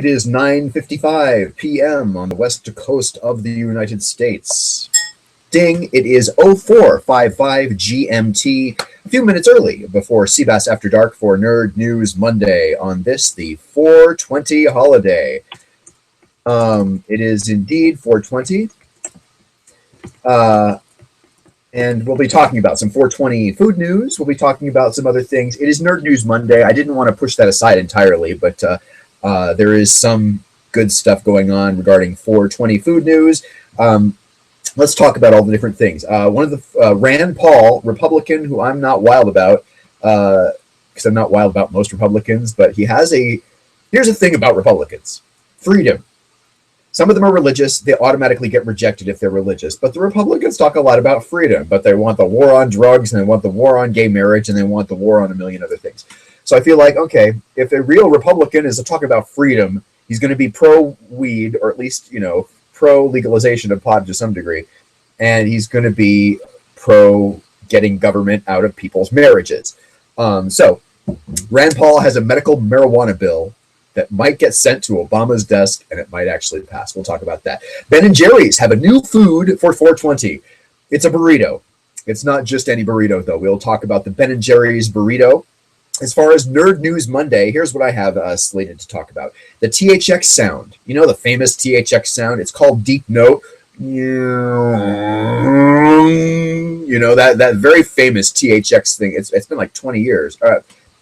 It is 9:55 p.m. on the west coast of the United States. Ding, it is 0455 GMT, a few minutes early before cBas After Dark for Nerd News Monday on this, the 420 holiday. It is indeed 420. And we'll be talking about some 420 food news. We'll be talking about some other things. It is Nerd News Monday. I didn't want to push that aside entirely, but there is some good stuff going on regarding 420 food news. Let's talk about all the different things. One of the Rand Paul, Republican, who I'm not wild about, because I'm not wild about most Republicans, but he has here's the thing about Republicans: freedom. Some of them are religious. They automatically get rejected if they're religious. But the Republicans talk a lot about freedom, but they want the war on drugs, and they want the war on gay marriage, and they want the war on a million other things. So I feel like, okay, if a real Republican is talking about freedom, he's going to be pro-weed, or at least, pro-legalization of pot to some degree. And he's going to be pro-getting government out of people's marriages. So Rand Paul has a medical marijuana bill that might get sent to Obama's desk, and it might actually pass. We'll talk about that. Ben & Jerry's have a new food for 420. It's a burrito. It's not just any burrito, though. We'll talk about the Ben & Jerry's burrito. As far as Nerd News Monday, here's what I have slated to talk about. The THX sound. You know the famous THX sound? It's called Deep Note. That very famous THX thing. It's been like 20 years.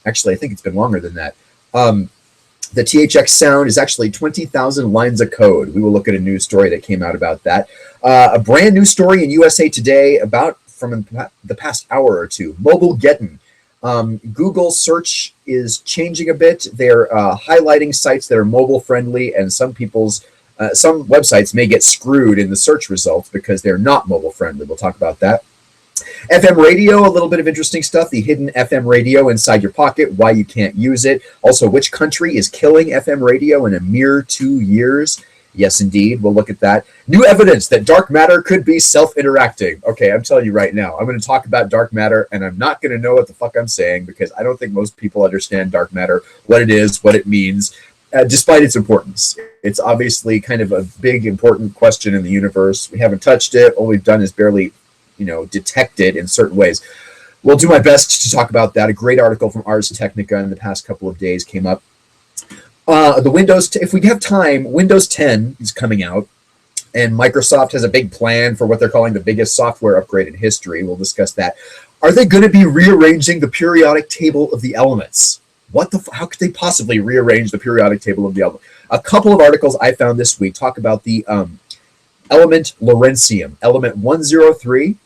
Actually, I think it's been longer than that. The THX sound is actually 20,000 lines of code. We will look at a news story that came out about that. A brand new story in USA Today from the past hour or two. Mobilegeddon. Google search is changing a bit. They're highlighting sites that are mobile friendly, and some websites may get screwed in the search results because they're not mobile friendly. We'll talk about that. FM radio, a little bit of interesting stuff. The hidden FM radio inside your pocket, why you can't use it. Also, which country is killing FM radio in a mere 2 years? Yes, indeed. We'll look at that. New evidence that dark matter could be self-interacting. Okay, I'm telling you right now, I'm going to talk about dark matter, and I'm not going to know what the fuck I'm saying because I don't think most people understand dark matter, what it is, what it means, despite its importance. It's obviously kind of a big, important question in the universe. We haven't touched it. All we've done is barely detect it in certain ways. We'll do my best to talk about that. A great article from Ars Technica in the past couple of days came up. If we have time, Windows 10 is coming out, and Microsoft has a big plan for what they're calling the biggest software upgrade in history. We'll discuss that. Are they going to be rearranging the periodic table of the elements? How could they possibly rearrange the periodic table of the elements? A couple of articles I found this week talk about the element Lawrencium, element 103.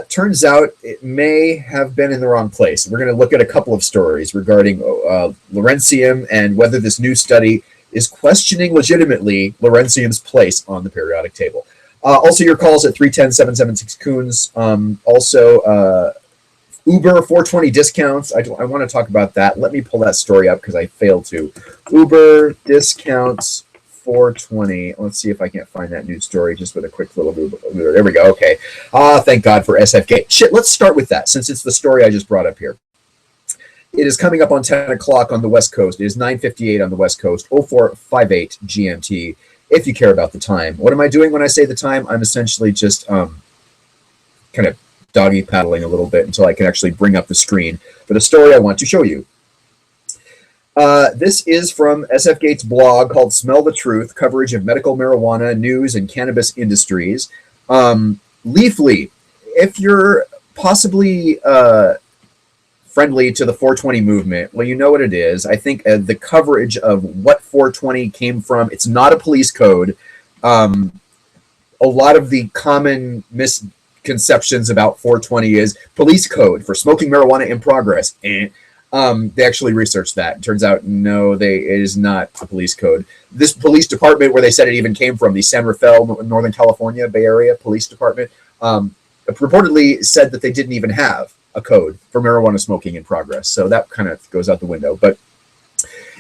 Turns out it may have been in the wrong place. We're going to look at a couple of stories regarding Lawrencium and whether this new study is questioning legitimately Lawrencium's place on the periodic table. Also, your calls at 310-776-COONS. Also, Uber 420 discounts. I want to talk about that. Let me pull that story up because I failed to. Uber discounts 420. Let's see if I can't find that news story just with a quick little move. There we go. Okay. Thank God for SFK. Shit, let's start with that since it's the story I just brought up here. It is coming up on 10 o'clock on the West Coast. It is 9:58 on the West Coast, 0458 GMT, if you care about the time. What am I doing when I say the time? I'm essentially just kind of doggy paddling a little bit until I can actually bring up the screen for the story I want to show you. This is from SFGate's blog called Smell the Truth, coverage of medical marijuana, news, and cannabis industries. Leafly, if you're possibly friendly to the 420 movement, well, you know what it is. I think the coverage of what 420 came from, it's not a police code. A lot of the common misconceptions about 420 is police code for smoking marijuana in progress. They actually researched that. It turns out, no, it is not a police code. This police department, where they said it even came from, the San Rafael, Northern California, Bay Area Police Department, reportedly said that they didn't even have a code for marijuana smoking in progress. So that kind of goes out the window. But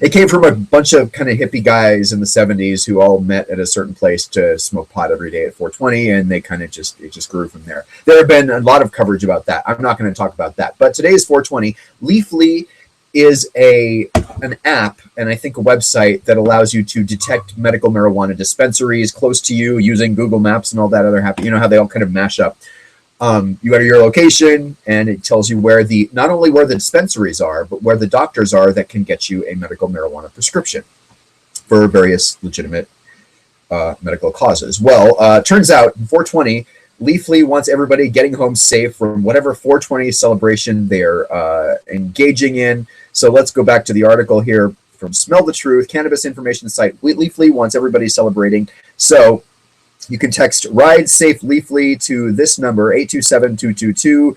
it came from a bunch of kind of hippie guys in the 70s who all met at a certain place to smoke pot every day at 420, and they kind of it just grew from there. There have been a lot of coverage about that. I'm not going to talk about that. But today is 420. Leafly is an app and I think a website that allows you to detect medical marijuana dispensaries close to you using Google Maps and all that other happy. You know how they all kind of mash up. You go to your location and it tells you where not only where the dispensaries are, but where the doctors are that can get you a medical marijuana prescription for various legitimate medical causes. Well, turns out in 420, Leafly wants everybody getting home safe from whatever 420 celebration they're engaging in. So let's go back to the article here from Smell the Truth, cannabis information site. Leafly wants everybody celebrating. So you can text Ride Safe Leafly to this number, 827-222.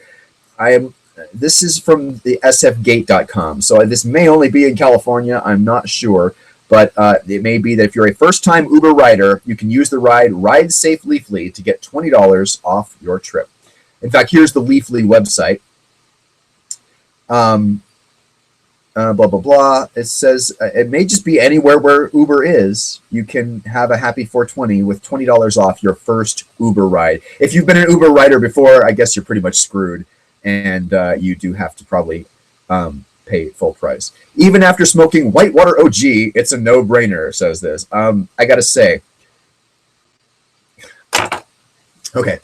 This is from the sfgate.com. So this may only be in California. I'm not sure. But it may be that if you're a first-time Uber rider, you can use the Ride Safe Leafly to get $20 off your trip. In fact, here's the Leafly website. Blah, blah, blah. It says it may just be anywhere where Uber is. You can have a happy 420 with $20 off your first Uber ride. If you've been an Uber rider before, I guess you're pretty much screwed. And you do have to probably pay full price. Even after smoking Whitewater OG, it's a no-brainer, says this. I gotta say, okay.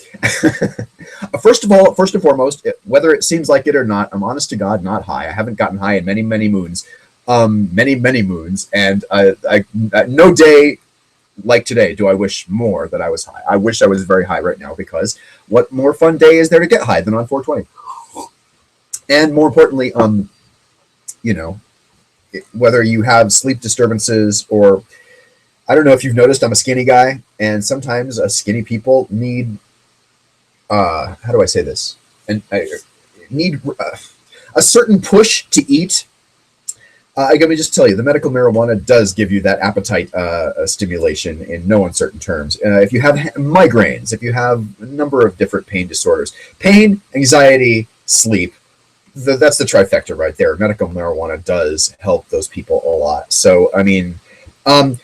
First and foremost, whether it seems like it or not, I'm honest to God, not high. I haven't gotten high in many, many moons. Many moons. And no day like today do I wish more that I was high. I wish I was very high right now, because what more fun day is there to get high than on 420? And more importantly, you know, whether you have sleep disturbances or, I don't know if you've noticed, I'm a skinny guy, and sometimes skinny people need, how do I say this? And need a certain push to eat. Let me just tell you, the medical marijuana does give you that appetite stimulation in no uncertain terms. If you have migraines, if you have a number of different pain disorders, pain, anxiety, sleep, that's the trifecta right there. Medical marijuana does help those people a lot. So, I mean, and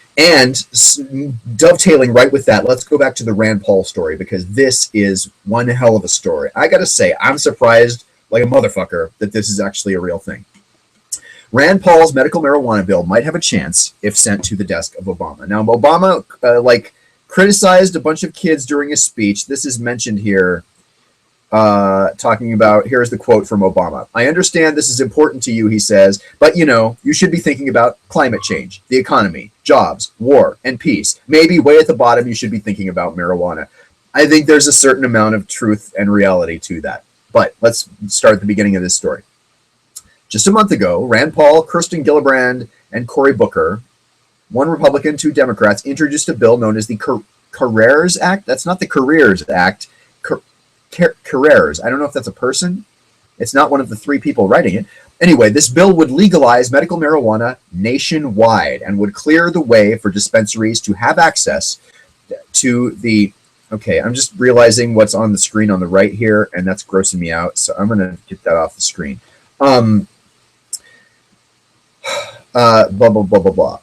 dovetailing right with that, let's go back to the Rand Paul story, because this is one hell of a story. I got to say, I'm surprised like a motherfucker that this is actually a real thing. Rand Paul's medical marijuana bill might have a chance if sent to the desk of Obama. Now, Obama, criticized a bunch of kids during a speech. This is mentioned here. Talking about, here's the quote from Obama. I understand this is important to you, he says, but you should be thinking about climate change, the economy, jobs, war, and peace. Maybe way at the bottom, you should be thinking about marijuana. I think there's a certain amount of truth and reality to that. But let's start at the beginning of this story. Just a month ago, Rand Paul, Kirsten Gillibrand, and Cory Booker, one Republican, two Democrats, introduced a bill known as the Careers Act. That's not the Careers Act. Carreras. I don't know if that's a person. It's not one of the three people writing it. Anyway, this bill would legalize medical marijuana nationwide and would clear the way for dispensaries to have access to the... Okay, I'm just realizing what's on the screen on the right here, and that's grossing me out, so I'm going to get that off the screen. Blah, blah, blah, blah, blah.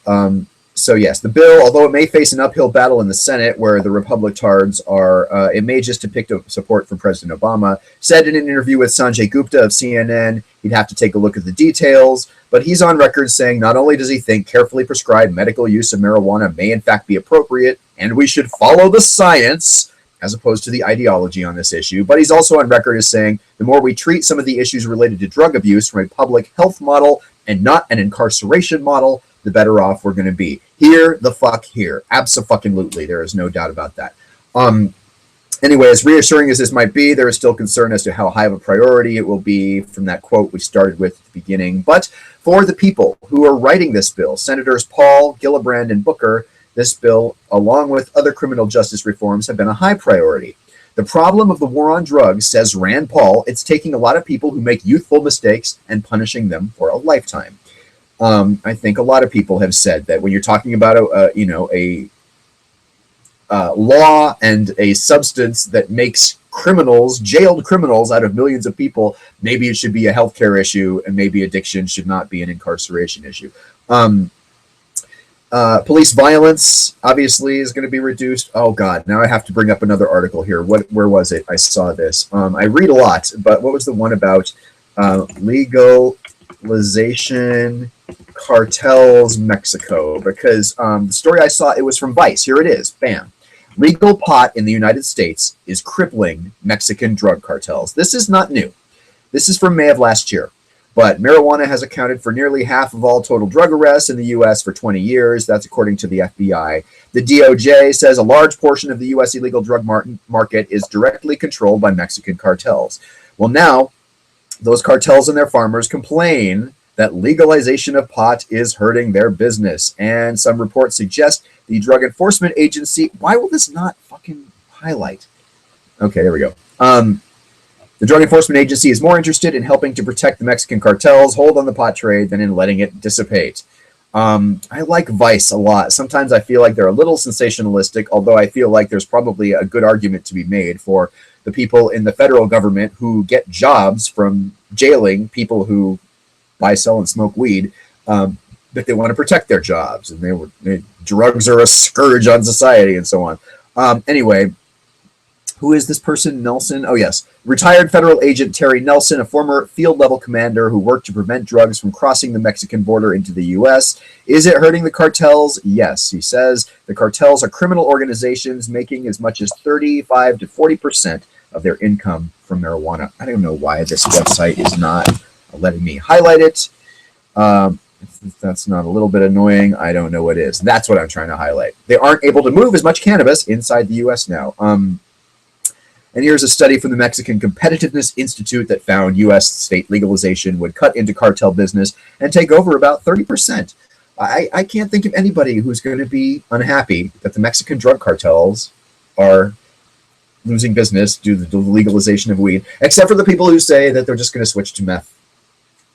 So yes, the bill, although it may face an uphill battle in the Senate, where the Republicards are, it may just depict support for President Obama, said in an interview with Sanjay Gupta of CNN, he'd have to take a look at the details, but he's on record saying not only does he think carefully prescribed medical use of marijuana may in fact be appropriate, and we should follow the science, as opposed to the ideology on this issue, but he's also on record as saying the more we treat some of the issues related to drug abuse from a public health model and not an incarceration model, the better off we're going to be. Here, the fuck here. Abso-fucking-lutely. There is no doubt about that. Anyway, as reassuring as this might be, there is still concern as to how high of a priority it will be from that quote we started with at the beginning. But for the people who are writing this bill, Senators Paul, Gillibrand, and Booker, this bill, along with other criminal justice reforms, have been a high priority. The problem of the war on drugs, says Rand Paul, it's taking a lot of people who make youthful mistakes and punishing them for a lifetime. I think a lot of people have said that when you're talking about a law and a substance that makes jailed criminals out of millions of people, maybe it should be a healthcare issue, and maybe addiction should not be an incarceration issue. Police violence obviously is going to be reduced. Oh God, now I have to bring up another article here. Where was it? I saw this. I read a lot, but what was the one about legalization cartels, Mexico, because the story I saw, it was from Vice. Here it is. Bam. Legal pot in the United States is crippling Mexican drug cartels. This is not new. This is from May of last year. But marijuana has accounted for nearly half of all total drug arrests in the U.S. for 20 years. That's according to the FBI. The DOJ says a large portion of the U.S. illegal drug market is directly controlled by Mexican cartels. Well, now those cartels and their farmers complain that legalization of pot is hurting their business. And some reports suggest the Drug Enforcement Agency, why will this not fucking highlight? Okay, there we go. The Drug Enforcement Agency is more interested in helping to protect the Mexican cartels' hold on the pot trade than in letting it dissipate. I like Vice a lot. Sometimes I feel like they're a little sensationalistic, although I feel like there's probably a good argument to be made for the people in the federal government who get jobs from jailing people who buy, sell, and smoke weed, that they want to protect their jobs. And drugs are a scourge on society and so on. Anyway, who is this person? Nelson? Oh, yes. Retired federal agent Terry Nelson, a former field-level commander who worked to prevent drugs from crossing the Mexican border into the U.S. Is it hurting the cartels? Yes. He says the cartels are criminal organizations making as much as 35 to 40% of their income from marijuana. I don't know why this website is not letting me highlight it. If that's not a little bit annoying, I don't know what is. That's what I'm trying to highlight. They aren't able to move as much cannabis inside the U.S. now. And here's a study from the Mexican Competitiveness Institute that found U.S. state legalization would cut into cartel business and take over about 30%. I can't think of anybody who's going to be unhappy that the Mexican drug cartels are losing business due to the legalization of weed, except for the people who say that they're just going to switch to meth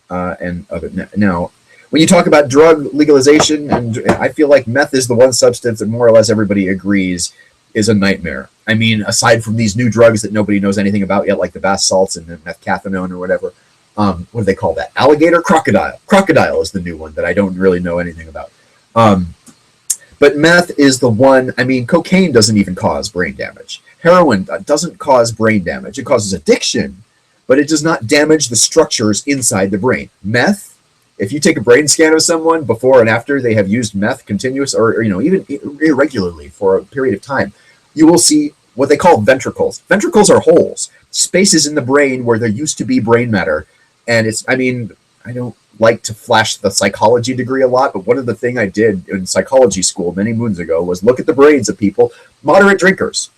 and other. Now, when you talk about drug legalization, and I feel like meth is the one substance that more or less everybody agrees is a nightmare. I mean, aside from these new drugs that nobody knows anything about yet, like the bath salts and the methcathinone or whatever. What do they call that? Alligator? Crocodile. Crocodile is the new one that I don't really know anything about. But meth is the one. I mean, cocaine doesn't even cause brain damage. Heroin doesn't cause brain damage. It causes addiction, but it does not damage the structures inside the brain. Meth, if you take a brain scan of someone before and after they have used meth continuous or even irregularly for a period of time, you will see what they call ventricles. Ventricles are holes, spaces in the brain where there used to be brain matter. And I don't like to flash the psychology degree a lot, but one of the things I did in psychology school many moons ago was look at the brains of people, moderate drinkers,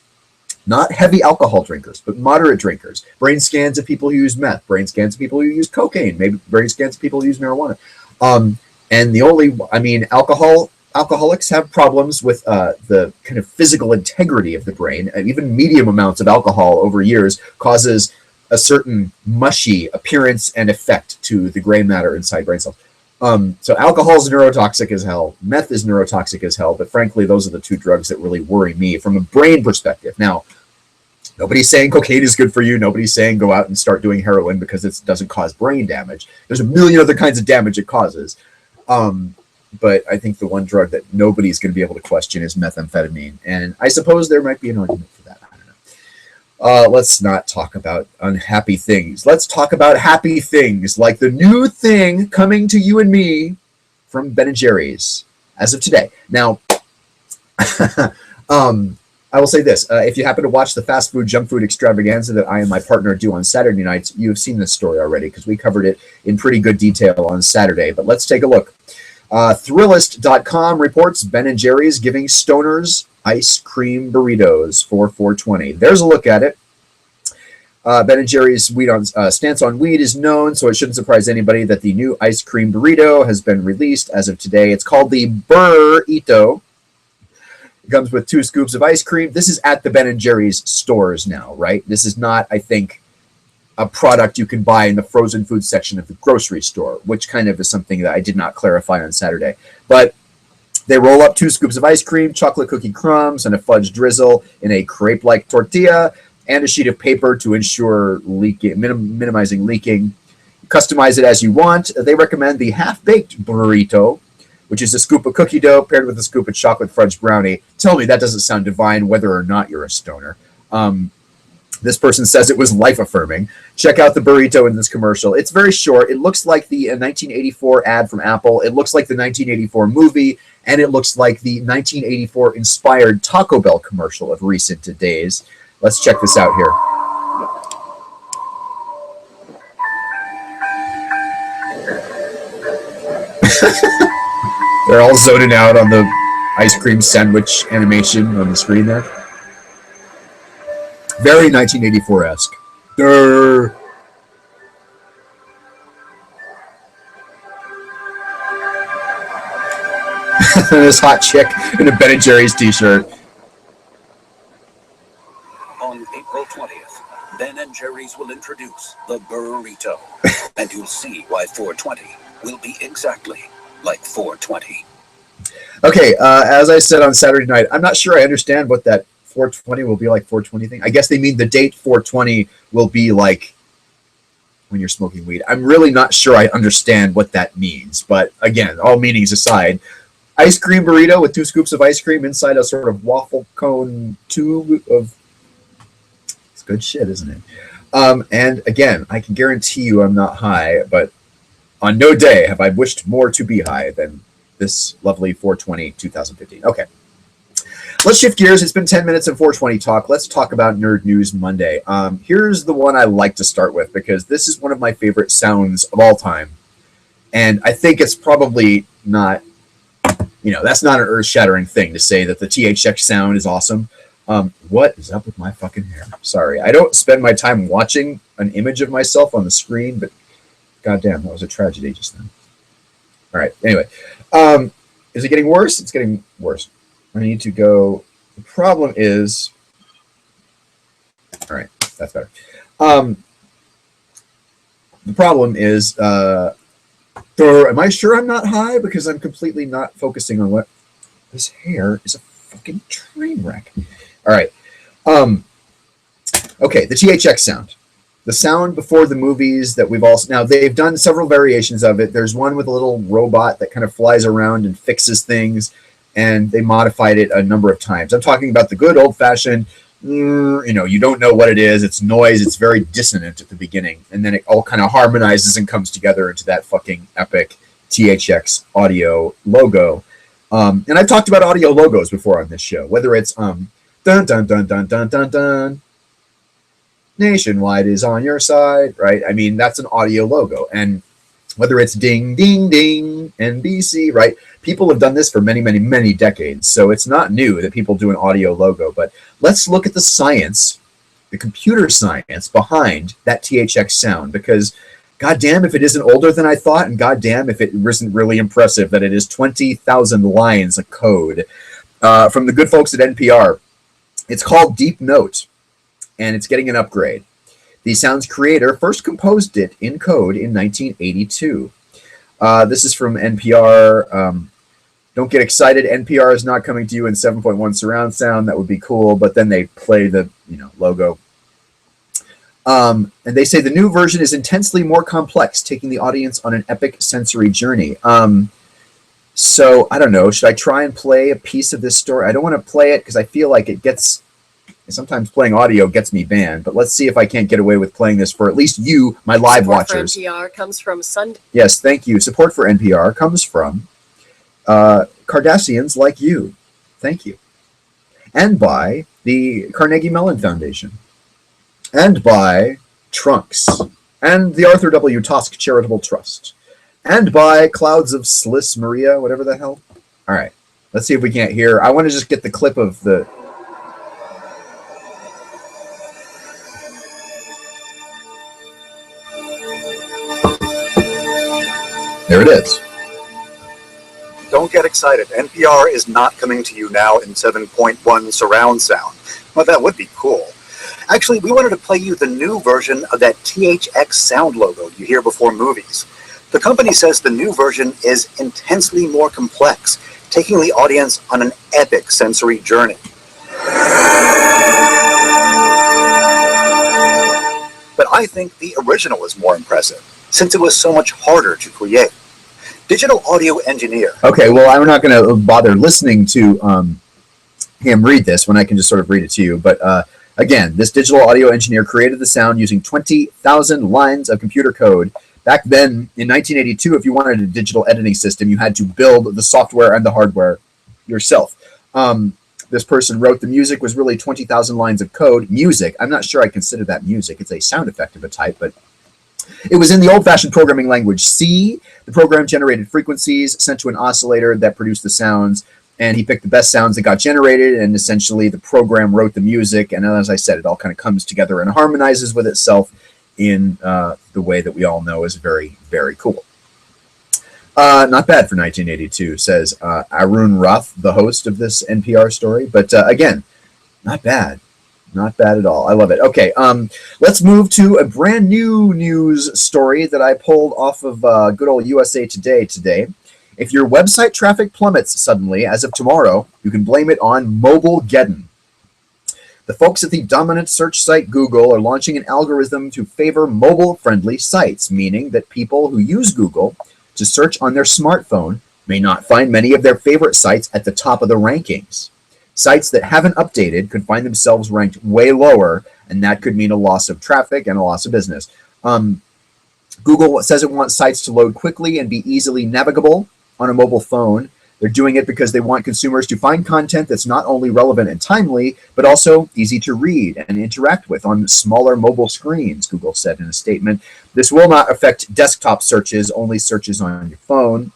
not heavy alcohol drinkers, but moderate drinkers. Brain scans of people who use meth, brain scans of people who use cocaine, maybe brain scans of people who use marijuana. And alcoholics have problems with the kind of physical integrity of the brain. And even medium amounts of alcohol over years causes a certain mushy appearance and effect to the gray matter inside brain cells. So alcohol is neurotoxic as hell. Meth is neurotoxic as hell. But frankly, those are the two drugs that really worry me from a brain perspective. Now, nobody's saying cocaine is good for you. Nobody's saying go out and start doing heroin because it doesn't cause brain damage. There's a million other kinds of damage it causes. But I think the one drug that nobody's going to be able to question is methamphetamine. And I suppose there might be an argument for that. I don't know. Let's not talk about unhappy things. Let's talk about happy things, like the new thing coming to you and me from Ben & Jerry's as of today. Now, I will say this. If you happen to watch the fast food, junk food extravaganza that I and my partner do on Saturday nights, you have seen this story already because we covered it in pretty good detail on Saturday. But let's take a look. Thrillist.com reports Ben & Jerry's giving stoners ice cream burritos for 420. There's a look at it. Ben & Jerry's stance on weed is known, so it shouldn't surprise anybody that the new ice cream burrito has been released as of today. It's called the Burrito. It comes with 2 scoops of ice cream. This is at the Ben & Jerry's stores now, right? This is not, I think, a product you can buy in the frozen food section of the grocery store, which kind of is something that I did not clarify on Saturday. But they roll up 2 scoops of ice cream, chocolate cookie crumbs, and a fudge drizzle in a crepe-like tortilla and a sheet of paper to ensure minimizing leaking. Customize it as you want. They recommend the half-baked burrito, which is a scoop of cookie dough paired with a scoop of chocolate fudge brownie. Tell me that doesn't sound divine whether or not you're a stoner. This person says it was life-affirming. Check out the burrito in this commercial. It's very short. It looks like the 1984 ad from Apple. It looks like the 1984 movie, and it looks like the 1984 inspired Taco Bell commercial of recent days. Let's check this out here. They're all zoning out on the ice cream sandwich animation on the screen there. Very 1984-esque. Durr. This hot chick in a Ben & Jerry's t-shirt. On April 20th, Ben & Jerry's will introduce the burrito, and you'll see why 420 will be exactly like 420. Okay, as I said on Saturday night, I'm not sure I understand what that 420 will be like 420 thing. I guess they mean the date 420 will be like when you're smoking weed. I'm really not sure I understand what that means. But again, all meanings aside, ice cream burrito with 2 scoops of ice cream inside a sort of waffle cone tube of... It's good shit, isn't it? And again, I can guarantee you I'm not high, but on no day have I wished more to be high than this lovely 420 2015. Okay. Let's shift gears. It's been 10 minutes of 420 talk. Let's talk about Nerd News Monday. Here's the one I like to start with because this is one of my favorite sounds of all time. And I think it's probably not, that's not an earth-shattering thing to say that the THX sound is awesome. What is up with my fucking hair? Sorry. I don't spend my time watching an image of myself on the screen, but goddamn, that was a tragedy just then. All right. Anyway, is it getting worse? It's getting worse. I need to go. The problem is, all right, that's better. The problem is, am I sure I'm not high? Because I'm completely not focusing on what this hair is a fucking train wreck. All right. Okay, the THX sound. The sound before the movies that we've also... Now, they've done several variations of it. There's one with a little robot that kind of flies around and fixes things. And they modified it a number of times. I'm talking about the good old-fashioned, you don't know what it is. It's noise. It's very dissonant at the beginning. And then it all kind of harmonizes and comes together into that fucking epic THX audio logo. And I've talked about audio logos before on this show, whether it's dun, dun, dun, dun, dun, dun, dun. Nationwide is on your side, right? I mean, that's an audio logo. And whether it's ding, ding, ding, NBC, right? People have done this for many, many, many decades. So it's not new that people do an audio logo. But let's look at the science, the computer science behind that THX sound. Because goddamn if it isn't older than I thought, and goddamn if it isn't really impressive that it is 20,000 lines of code from the good folks at NPR. It's called Deep Note, and it's getting an upgrade. The sound's creator first composed it in code in 1982. This is from NPR. Don't get excited. NPR is not coming to you in 7.1 surround sound. That would be cool, but then they play the logo. And they say the new version is intensely more complex, taking the audience on an epic sensory journey. So I don't know. Should I try and play a piece of this story? I don't want to play it because I feel like it gets... Sometimes playing audio gets me banned, but let's see if I can't get away with playing this for at least you, my live watchers. Support for NPR comes from Sunday. Yes, thank you. Support for NPR comes from Cardassians like you. Thank you. And by the Carnegie Mellon Foundation. And by Trunks. And the Arthur W. Tosk Charitable Trust. And by Clouds of Sliss Maria, whatever the hell. All right. Let's see if we can't hear. I want to just get the clip of the... There it is. Don't get excited. NPR is not coming to you now in 7.1 surround sound. Well, that would be cool. Actually, we wanted to play you the new version of that THX sound logo you hear before movies. The company says the new version is intensely more complex, taking the audience on an epic sensory journey. But I think the original is more impressive, since it was so much harder to create. Digital audio engineer. Okay, well, I'm not going to bother listening to him read this when I can just sort of read it to you. But Again, this digital audio engineer created the sound using 20,000 lines of computer code. Back then, in 1982, if you wanted a digital editing system, you had to build the software and the hardware yourself. This person wrote the music was really 20,000 lines of code. Music, I'm not sure I consider that music. It's a sound effect of a type, but it was in the old-fashioned programming language C. The program generated frequencies sent to an oscillator that produced the sounds, and he picked the best sounds that got generated, and essentially the program wrote the music, and as I said, it all kind of comes together and harmonizes with itself in the way that we all know is very, very cool. Not bad for 1982, says Arun Roth, the host of this NPR story. But again, not bad. Not bad at all. I love it. Okay, let's move to a brand new news story that I pulled off of good old USA Today today. If your website traffic plummets suddenly, as of tomorrow, you can blame it on Mobilegeddon. The folks at the dominant search site Google are launching an algorithm to favor mobile-friendly sites, meaning that people who use Google to search on their smartphone may not find many of their favorite sites at the top of the rankings. Sites that haven't updated could find themselves ranked way lower, and that could mean a loss of traffic and a loss of business. Google says it wants sites to load quickly and be easily navigable on a mobile phone. They're doing it because they want consumers to find content that's not only relevant and timely, but also easy to read and interact with on smaller mobile screens, Google said in a statement. This will not affect desktop searches, only searches on your phone.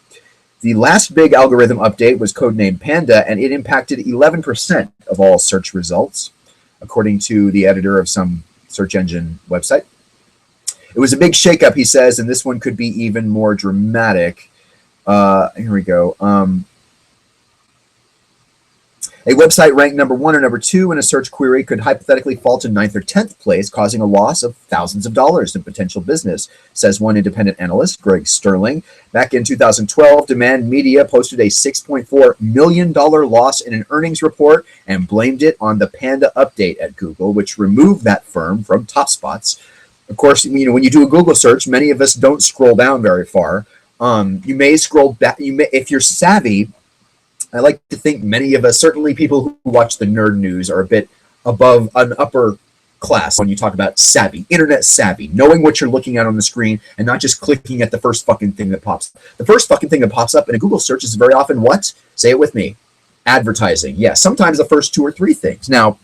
The last big algorithm update was codenamed Panda, and it impacted 11% of all search results, according to the editor of some search engine website. It was a big shakeup, he says, and this one could be even more dramatic. Here we go. A website ranked number 1 or number 2 in a search query could hypothetically fall to 9th or 10th place, causing a loss of thousands of dollars in potential business, says one independent analyst, Greg Sterling. Back in 2012, Demand Media posted a $6.4 million loss in an earnings report and blamed it on the Panda update at Google, which removed that firm from top spots. Of course, when you do a Google search, many of us don't scroll down very far. You may scroll back. If you're savvy, I like to think many of us, certainly people who watch the nerd news, are a bit above an upper class when you talk about savvy, internet savvy, knowing what you're looking at on the screen and not just clicking at the first fucking thing that pops up. The first fucking thing that pops up in a Google search is very often what? Say it with me. Advertising. Yeah, sometimes the first 2 or 3 things. Now,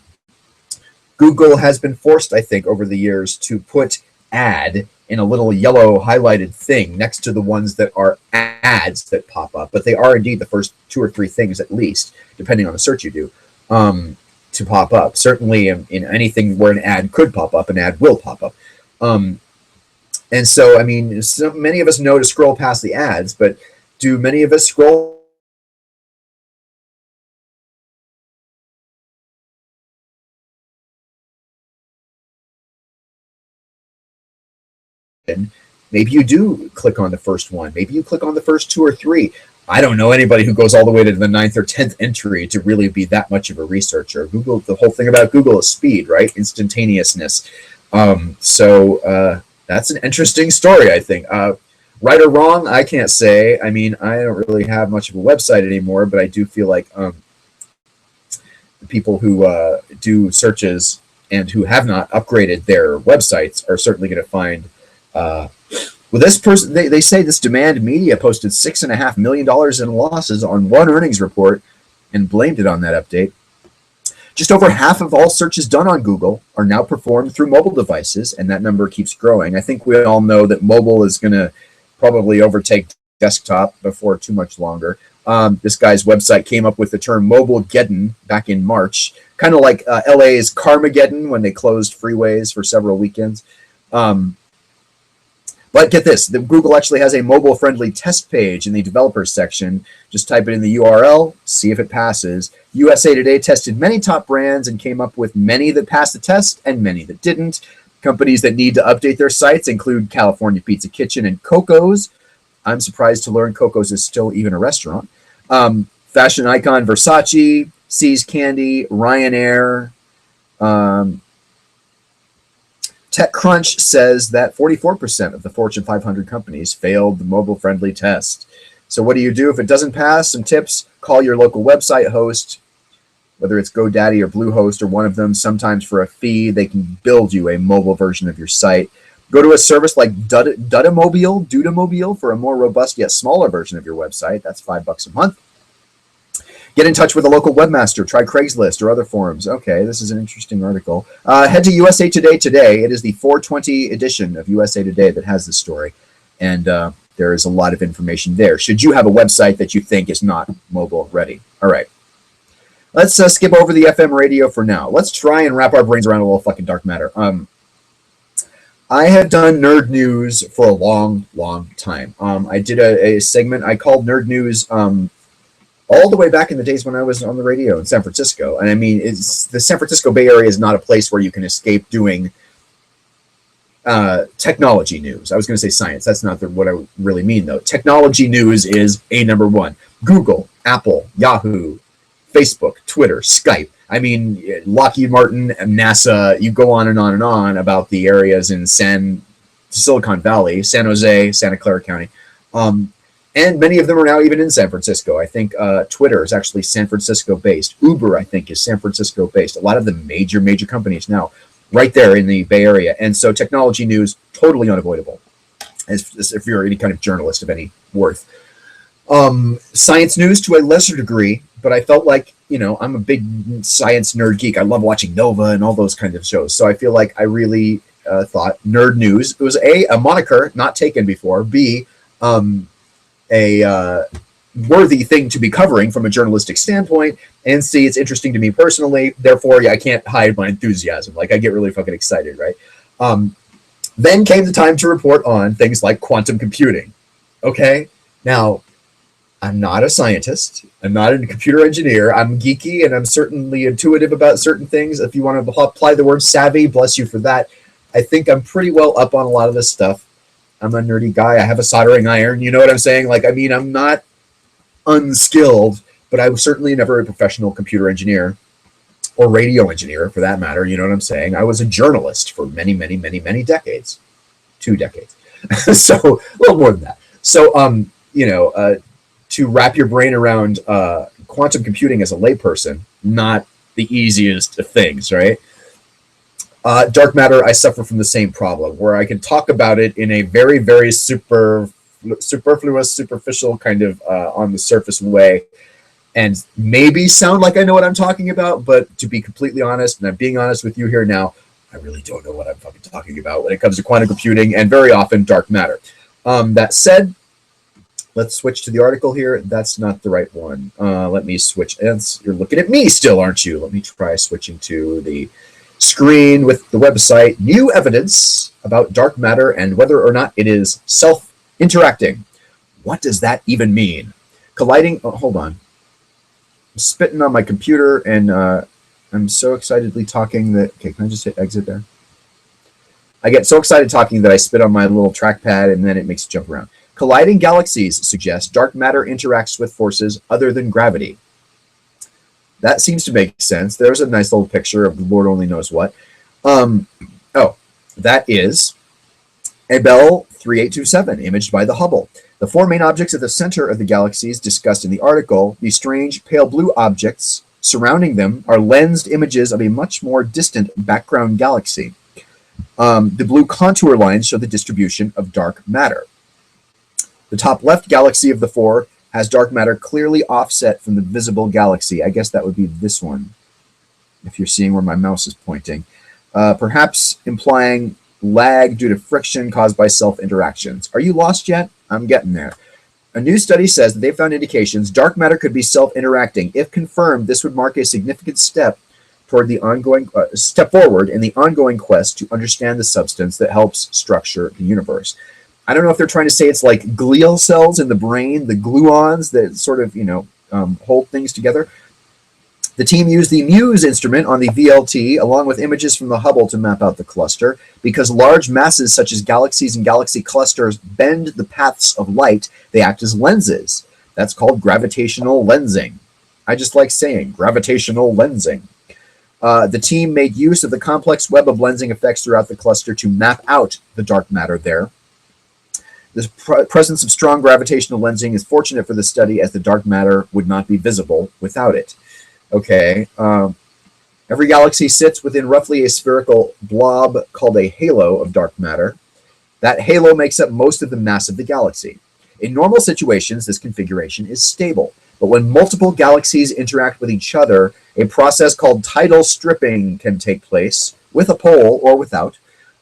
Google has been forced, I think, over the years to put ad in a little yellow highlighted thing next to the ones that are ads that pop up, but they are indeed the first 2 or 3 things at least, depending on the search you do, to pop up. Certainly in anything where an ad could pop up, an ad will pop up. And so, I mean, many of us know to scroll past the ads, but do many of us scroll? Maybe you do click on the first one. Maybe you click on the first 2 or 3. I don't know anybody who goes all the way to the 9th or 10th entry to really be that much of a researcher. Google, the whole thing about Google is speed, right? Instantaneousness. So that's an interesting story, I think. Right or wrong, I can't say. I mean, I don't really have much of a website anymore, but I do feel like the people who do searches and who have not upgraded their websites are certainly going to find well, this person, they say this Demand Media posted $6.5 million in losses on one earnings report and blamed it on that update. Just over half of all searches done on Google are now performed through mobile devices, and that number keeps growing. I think we all know that mobile is going to probably overtake desktop before too much longer. This guy's website came up with the term Mobilegeddon back in March, kind of like LA's Carmageddon when they closed freeways for several weekends. But get this, Google actually has a mobile-friendly test page in the developers section. Just type it in the URL, see if it passes. USA Today tested many top brands and came up with many that passed the test and many that didn't. Companies that need to update their sites include California Pizza Kitchen and Coco's. I'm surprised to learn Coco's is still even a restaurant. Fashion icon Versace, See's Candy, Ryanair. TechCrunch says that 44% of the Fortune 500 companies failed the mobile-friendly test. So what do you do if it doesn't pass? Some tips: call your local website host. whether it's GoDaddy or Bluehost or one of them. Sometimes for a fee, they can build you a mobile version of your site. Go to a service like Dudamobile for a more robust yet smaller version of your website. That's $5 a month. Get in touch with a local webmaster. Try Craigslist or other forums. Okay, this is an interesting article. Head to USA Today today. It is the 420 edition of USA Today that has this story. And there is a lot of information there. Should you have a website that you think is not mobile ready? All right. Let's skip over the FM radio for now. Let's try and wrap our brains around a little fucking dark matter. I have done nerd news for a long, long time. I did a segment I called Nerd News all the way back in the days when I was on the radio in San Francisco. And I mean, the San Francisco Bay Area is not a place where you can escape doing technology news. I was going to say science. That's not what I really mean, though. Technology news is a number one. Google, Apple, Yahoo, Facebook, Twitter, Skype. I mean, Lockheed Martin, NASA, you go on and on and on about the areas in Silicon Valley, San Jose, Santa Clara County. And many of them are now even in San Francisco. I think Twitter is actually San Francisco based. Uber, I think, is San Francisco based. A lot of the major companies now right there in the Bay Area. And so technology news, totally unavoidable, as if you're any kind of journalist of any worth. Science news to a lesser degree, but I felt like, I'm a big science nerd geek. I love watching Nova and all those kinds of shows. So I feel like I really thought nerd news, it was a moniker not taken before, B, a worthy thing to be covering from a journalistic standpoint, and C, it's interesting to me personally. Therefore, I can't hide my enthusiasm. Like, I get really fucking excited, right? Then came the time to report on things like quantum computing. Okay? Now, I'm not a scientist. I'm not a computer engineer. I'm geeky, and I'm certainly intuitive about certain things. If you want to apply the word savvy, bless you for that. I think I'm pretty well up on a lot of this stuff. I'm a nerdy guy. I have a soldering iron. You know what I'm saying? Like, I mean, I'm not unskilled, but I was certainly never a professional computer engineer or radio engineer for that matter. You know what I'm saying? I was a journalist for many decades, 2 decades. So a little more than that. So, to wrap your brain around quantum computing as a layperson, not the easiest of things, right? Dark matter, I suffer from the same problem, where I can talk about it in a very, very superfluous, superficial kind of on the surface way, and maybe sound like I know what I'm talking about, but to be completely honest, and I'm being honest with you here now, I really don't know what I'm fucking talking about when it comes to quantum computing and very often dark matter. That said, let's switch to the article here. That's not the right one. Let me switch. You're looking at me still, aren't you? Let me try switching to the screen with the website. New evidence about dark matter and whether or not it is self-interacting. What does that even mean? Colliding. Oh, hold on. I'm spitting on my computer, and I'm so excitedly talking that. Okay, can I just hit exit there? I get so excited talking that I spit on my little trackpad, and then it makes it jump around. Colliding galaxies suggest dark matter interacts with forces other than gravity. That seems to make sense. There's a nice little picture of the Lord only knows what. That is a Bell 3827 imaged by the Hubble. The 4 main objects at the center of the galaxies discussed in the article, the strange pale blue objects surrounding them, are lensed images of a much more distant background galaxy. The blue contour lines show the distribution of dark matter. The top left galaxy of the 4 has dark matter clearly offset from the visible galaxy. I guess that would be this one, if you're seeing where my mouse is pointing. Perhaps implying lag due to friction caused by self-interactions. Are you lost yet? I'm getting there. A new study says that they found indications dark matter could be self-interacting. If confirmed, this would mark a significant step toward the ongoing step forward in the ongoing quest to understand the substance that helps structure the universe. I don't know if they're trying to say it's like glial cells in the brain, the gluons that sort of, hold things together. The team used the MUSE instrument on the VLT along with images from the Hubble to map out the cluster. Because large masses such as galaxies and galaxy clusters bend the paths of light, they act as lenses. That's called gravitational lensing. I just like saying gravitational lensing. The team made use of the complex web of lensing effects throughout the cluster to map out the dark matter there. The presence of strong gravitational lensing is fortunate for the study, as the dark matter would not be visible without it. Okay. Every galaxy sits within roughly a spherical blob called a halo of dark matter. That halo makes up most of the mass of the galaxy. In normal situations, this configuration is stable. But when multiple galaxies interact with each other, a process called tidal stripping can take place, with a pole or without.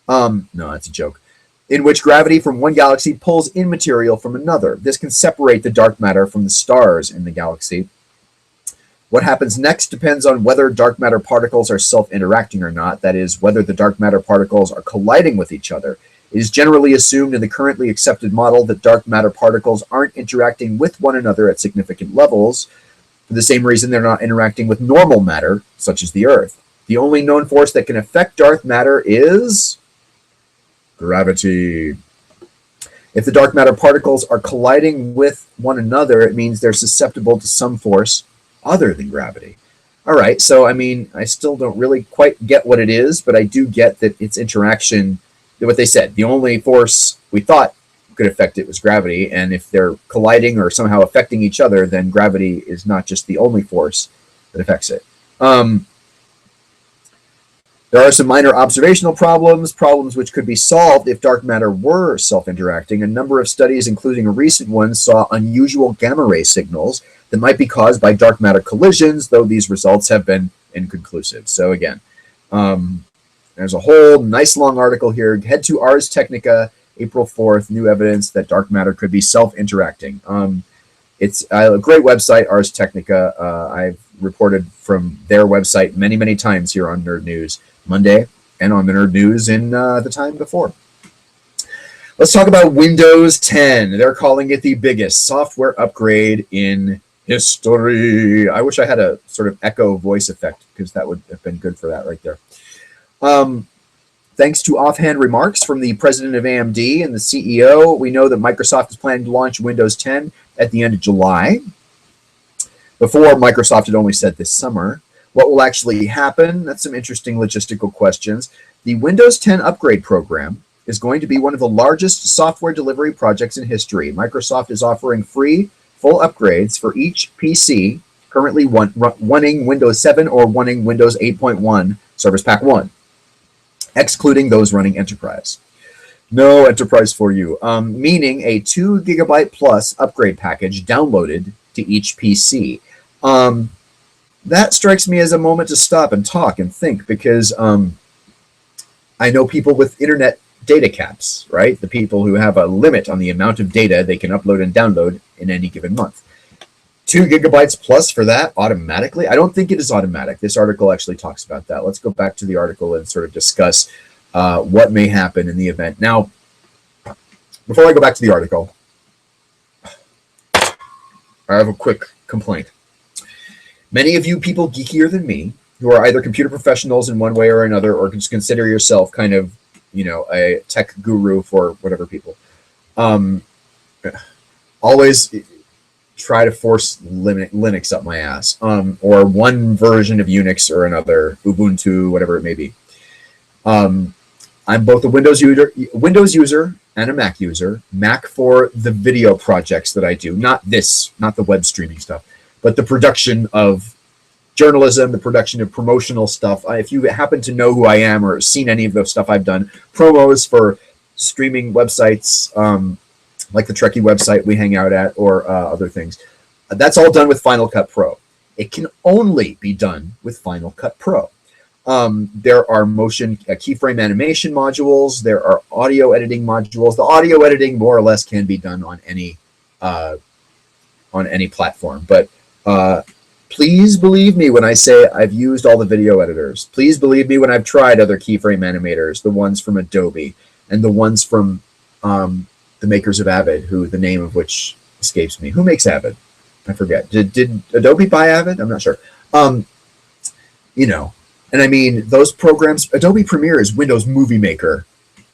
No, that's a joke. In which gravity from one galaxy pulls in material from another. This can separate the dark matter from the stars in the galaxy. What happens next depends on whether dark matter particles are self-interacting or not, that is, whether the dark matter particles are colliding with each other. It is generally assumed in the currently accepted model that dark matter particles aren't interacting with one another at significant levels, for the same reason they're not interacting with normal matter, such as the Earth. The only known force that can affect dark matter is gravity. If the dark matter particles are colliding with one another, it means they're susceptible to some force other than gravity. All right, so I mean, I still don't really quite get what it is, but I do get that its interaction, what they said, the only force we thought could affect it was gravity, and if they're colliding or somehow affecting each other, then gravity is not just the only force that affects it. There are some minor observational problems which could be solved if dark matter were self-interacting. A number of studies, including a recent one, saw unusual gamma ray signals that might be caused by dark matter collisions, though these results have been inconclusive. So again, there's a whole nice long article here. Head to Ars Technica, April 4th, new evidence that dark matter could be self-interacting. It's a great website, Ars Technica. I've reported from their website many, many times here on Nerd News Monday and on the Nerd News in the time before. Let's talk about Windows 10. They're calling it the biggest software upgrade in history. I wish I had a sort of echo voice effect because that would have been good for that right there. Thanks to offhand remarks from the president of AMD and the CEO, we know that Microsoft is planning to launch Windows 10 at the end of July. Before, Microsoft had only said this summer. What will actually happen? That's some interesting logistical questions. The Windows 10 upgrade program is going to be one of the largest software delivery projects in history. Microsoft is offering free full upgrades for each PC currently running Windows 7 or running Windows 8.1 Service Pack 1, excluding those running Enterprise. No Enterprise for you, meaning a 2 GB plus upgrade package downloaded to each PC. That strikes me as a moment to stop and talk and think, because I know people with internet data caps, right? The people who have a limit on the amount of data they can upload and download in any given month. 2 GB plus for that automatically? I don't think it is automatic. This article actually talks about that. Let's go back to the article and sort of discuss what may happen in the event. Now, before I go back to the article, I have a quick complaint. Many of you people geekier than me, who are either computer professionals in one way or another, or just consider yourself kind of, a tech guru for whatever people, always try to force Linux up my ass, or one version of Unix or another, Ubuntu, whatever it may be. I'm both a Windows user and a Mac user. Mac for the video projects that I do, not the web streaming stuff, but the production of journalism, the production of promotional stuff. If you happen to know who I am or seen any of the stuff I've done, promos for streaming websites, like the Trekkie website we hang out at, or other things, that's all done with Final Cut Pro. It can only be done with Final Cut Pro. There are motion keyframe animation modules. There are audio editing modules. The audio editing more or less can be done on any platform. But please believe me when I say I've used all the video editors. Please believe me when I've tried other keyframe animators, the ones from Adobe and the ones from the makers of Avid, who the name of which escapes me. Who makes Avid? I forget. Did Adobe buy Avid? I'm not sure. And I mean, those programs, Adobe Premiere is Windows Movie Maker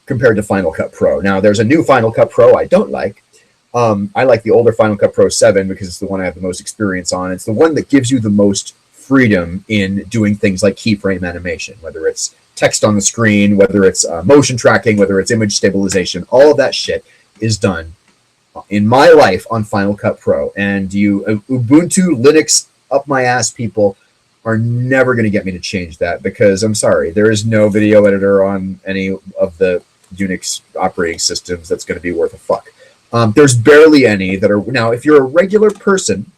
compared to Final Cut Pro. Now, there's a new Final Cut Pro I don't like. I like the older Final Cut Pro 7 because it's the one I have the most experience on. It's the one that gives you the most freedom in doing things like keyframe animation, whether it's text on the screen, whether it's motion tracking, whether it's image stabilization. All of that shit is done in my life on Final Cut Pro. And you Ubuntu, Linux, up my ass people, are never going to get me to change that, because I'm sorry, there is no video editor on any of the Unix operating systems that's going to be worth a fuck. There's barely any that are. Now, if you're a regular person,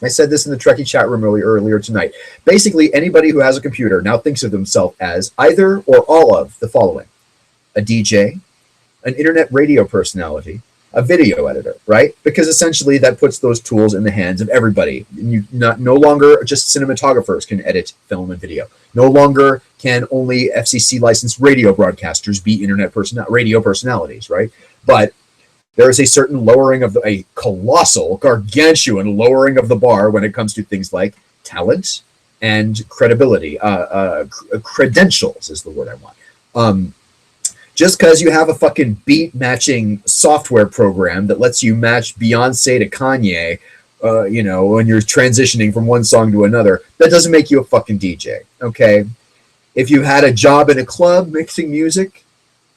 I said this in the Trekkie chat room earlier tonight. Basically, anybody who has a computer now thinks of themselves as either or all of the following: a DJ, an internet radio personality, a video editor, right? Because essentially that puts those tools in the hands of everybody. No longer just cinematographers can edit film and video. No longer can only FCC licensed radio broadcasters be radio personalities, right? But there is a certain lowering of a colossal, gargantuan lowering of the bar when it comes to things like talent and credibility. Credentials is the word I want. Just because you have a fucking beat matching software program that lets you match Beyonce to Kanye, when you're transitioning from one song to another, that doesn't make you a fucking DJ, okay? If you had a job in a club mixing music,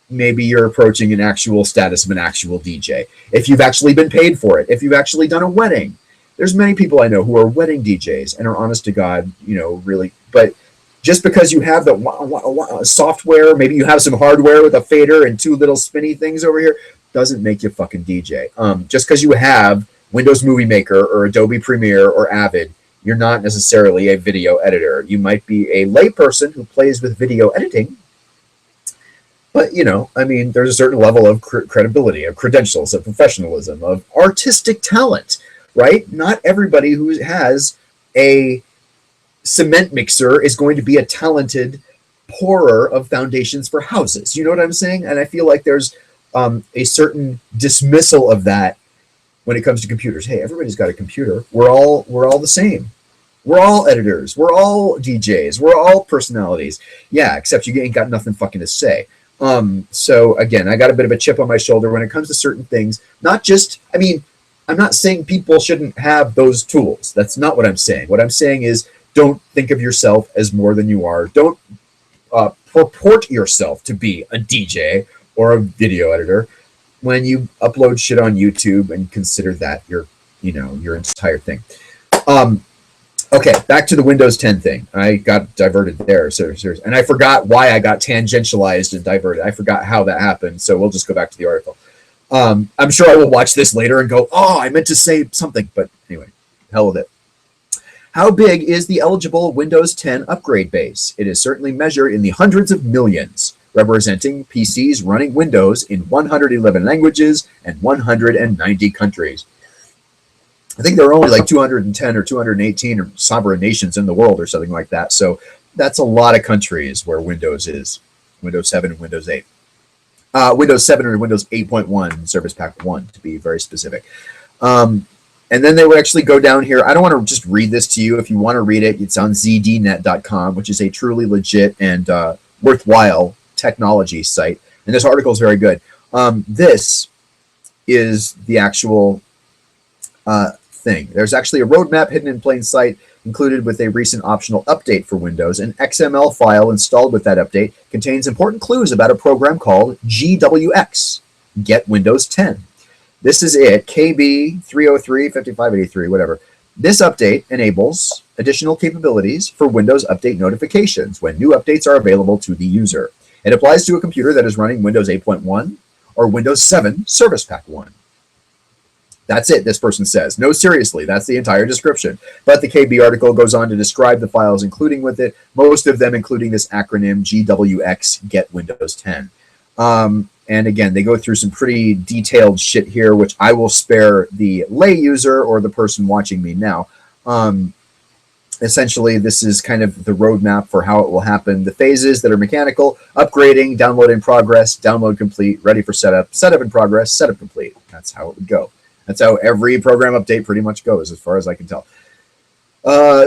maybe you're approaching an actual status of an actual DJ. If you've actually been paid for it, if you've actually done a wedding, there's many people I know who are wedding DJs and are honest to God, really, but just because you have the software, maybe you have some hardware with a fader and two little spinny things over here, doesn't make you a fucking DJ. Just because you have Windows Movie Maker or Adobe Premiere or Avid, you're not necessarily a video editor. You might be a layperson who plays with video editing, but, there's a certain level of credibility, of credentials, of professionalism, of artistic talent, right? Not everybody who has a cement mixer is going to be a talented pourer of foundations for houses. You know what I'm saying? And I feel like there's a certain dismissal of that when it comes to computers. Hey, everybody's got a computer. We're all the same. We're all editors. We're all DJs. We're all personalities. Yeah, except you ain't got nothing fucking to say. So again, I got a bit of a chip on my shoulder when it comes to certain things. I'm not saying people shouldn't have those tools. That's not what I'm saying. What I'm saying is, don't think of yourself as more than you are. Don't purport yourself to be a DJ or a video editor when you upload shit on YouTube and consider that your entire thing. Okay, back to the Windows 10 thing. I got diverted there, and I forgot why I got tangentialized and diverted. I forgot how that happened, so we'll just go back to the article. I'm sure I will watch this later and go, oh, I meant to say something, but anyway, hell with it. How big is the eligible Windows 10 upgrade base? It is certainly measured in the hundreds of millions, representing PCs running Windows in 111 languages and 190 countries. I think there are only like 210 or 218 or sovereign nations in the world or something like that. So that's a lot of countries where Windows is. Windows 7 and Windows 8. Windows 7 or Windows 8.1 Service Pack 1 to be very specific. And then they would actually go down here. I don't want to just read this to you. If you want to read it, it's on zdnet.com, which is a truly legit and worthwhile technology site. And this article is very good. This is the actual thing. There's actually a roadmap hidden in plain sight, included with a recent optional update for Windows. An XML file installed with that update contains important clues about a program called GWX, Get Windows 10. This is it, KB 303, 5583, whatever. This update enables additional capabilities for Windows Update notifications when new updates are available to the user. It applies to a computer that is running Windows 8.1 or Windows 7 Service Pack 1. That's it, this person says. No, seriously, that's the entire description. But the KB article goes on to describe the files including with it, most of them including this acronym GWX, Get Windows 10. And again, they go through some pretty detailed shit here, which I will spare the lay user or the person watching me now. Essentially, this is kind of the roadmap for how it will happen. The phases that are mechanical: upgrading, download in progress, download complete, ready for setup, setup in progress, setup complete. That's how it would go. That's how every program update pretty much goes, as far as I can tell. There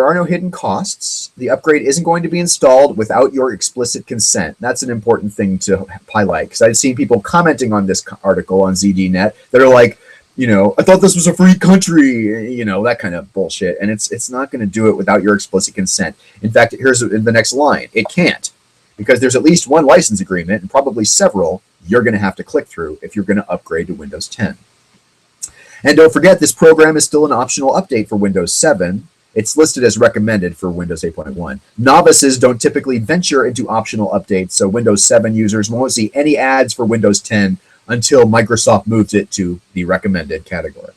are no hidden costs. The upgrade isn't going to be installed without your explicit consent. That's an important thing to highlight, because I've seen people commenting on this article on ZDNet that are like, I thought this was a free country, that kind of bullshit. And it's not going to do it without your explicit consent. In fact, here's the next line. It can't, because there's at least one license agreement and probably several you're going to have to click through if you're going to upgrade to Windows 10. And don't forget, this program is still an optional update for Windows 7. It's listed as recommended for Windows 8.1. Novices don't typically venture into optional updates, so Windows 7 users won't see any ads for Windows 10 until Microsoft moves it to the recommended category.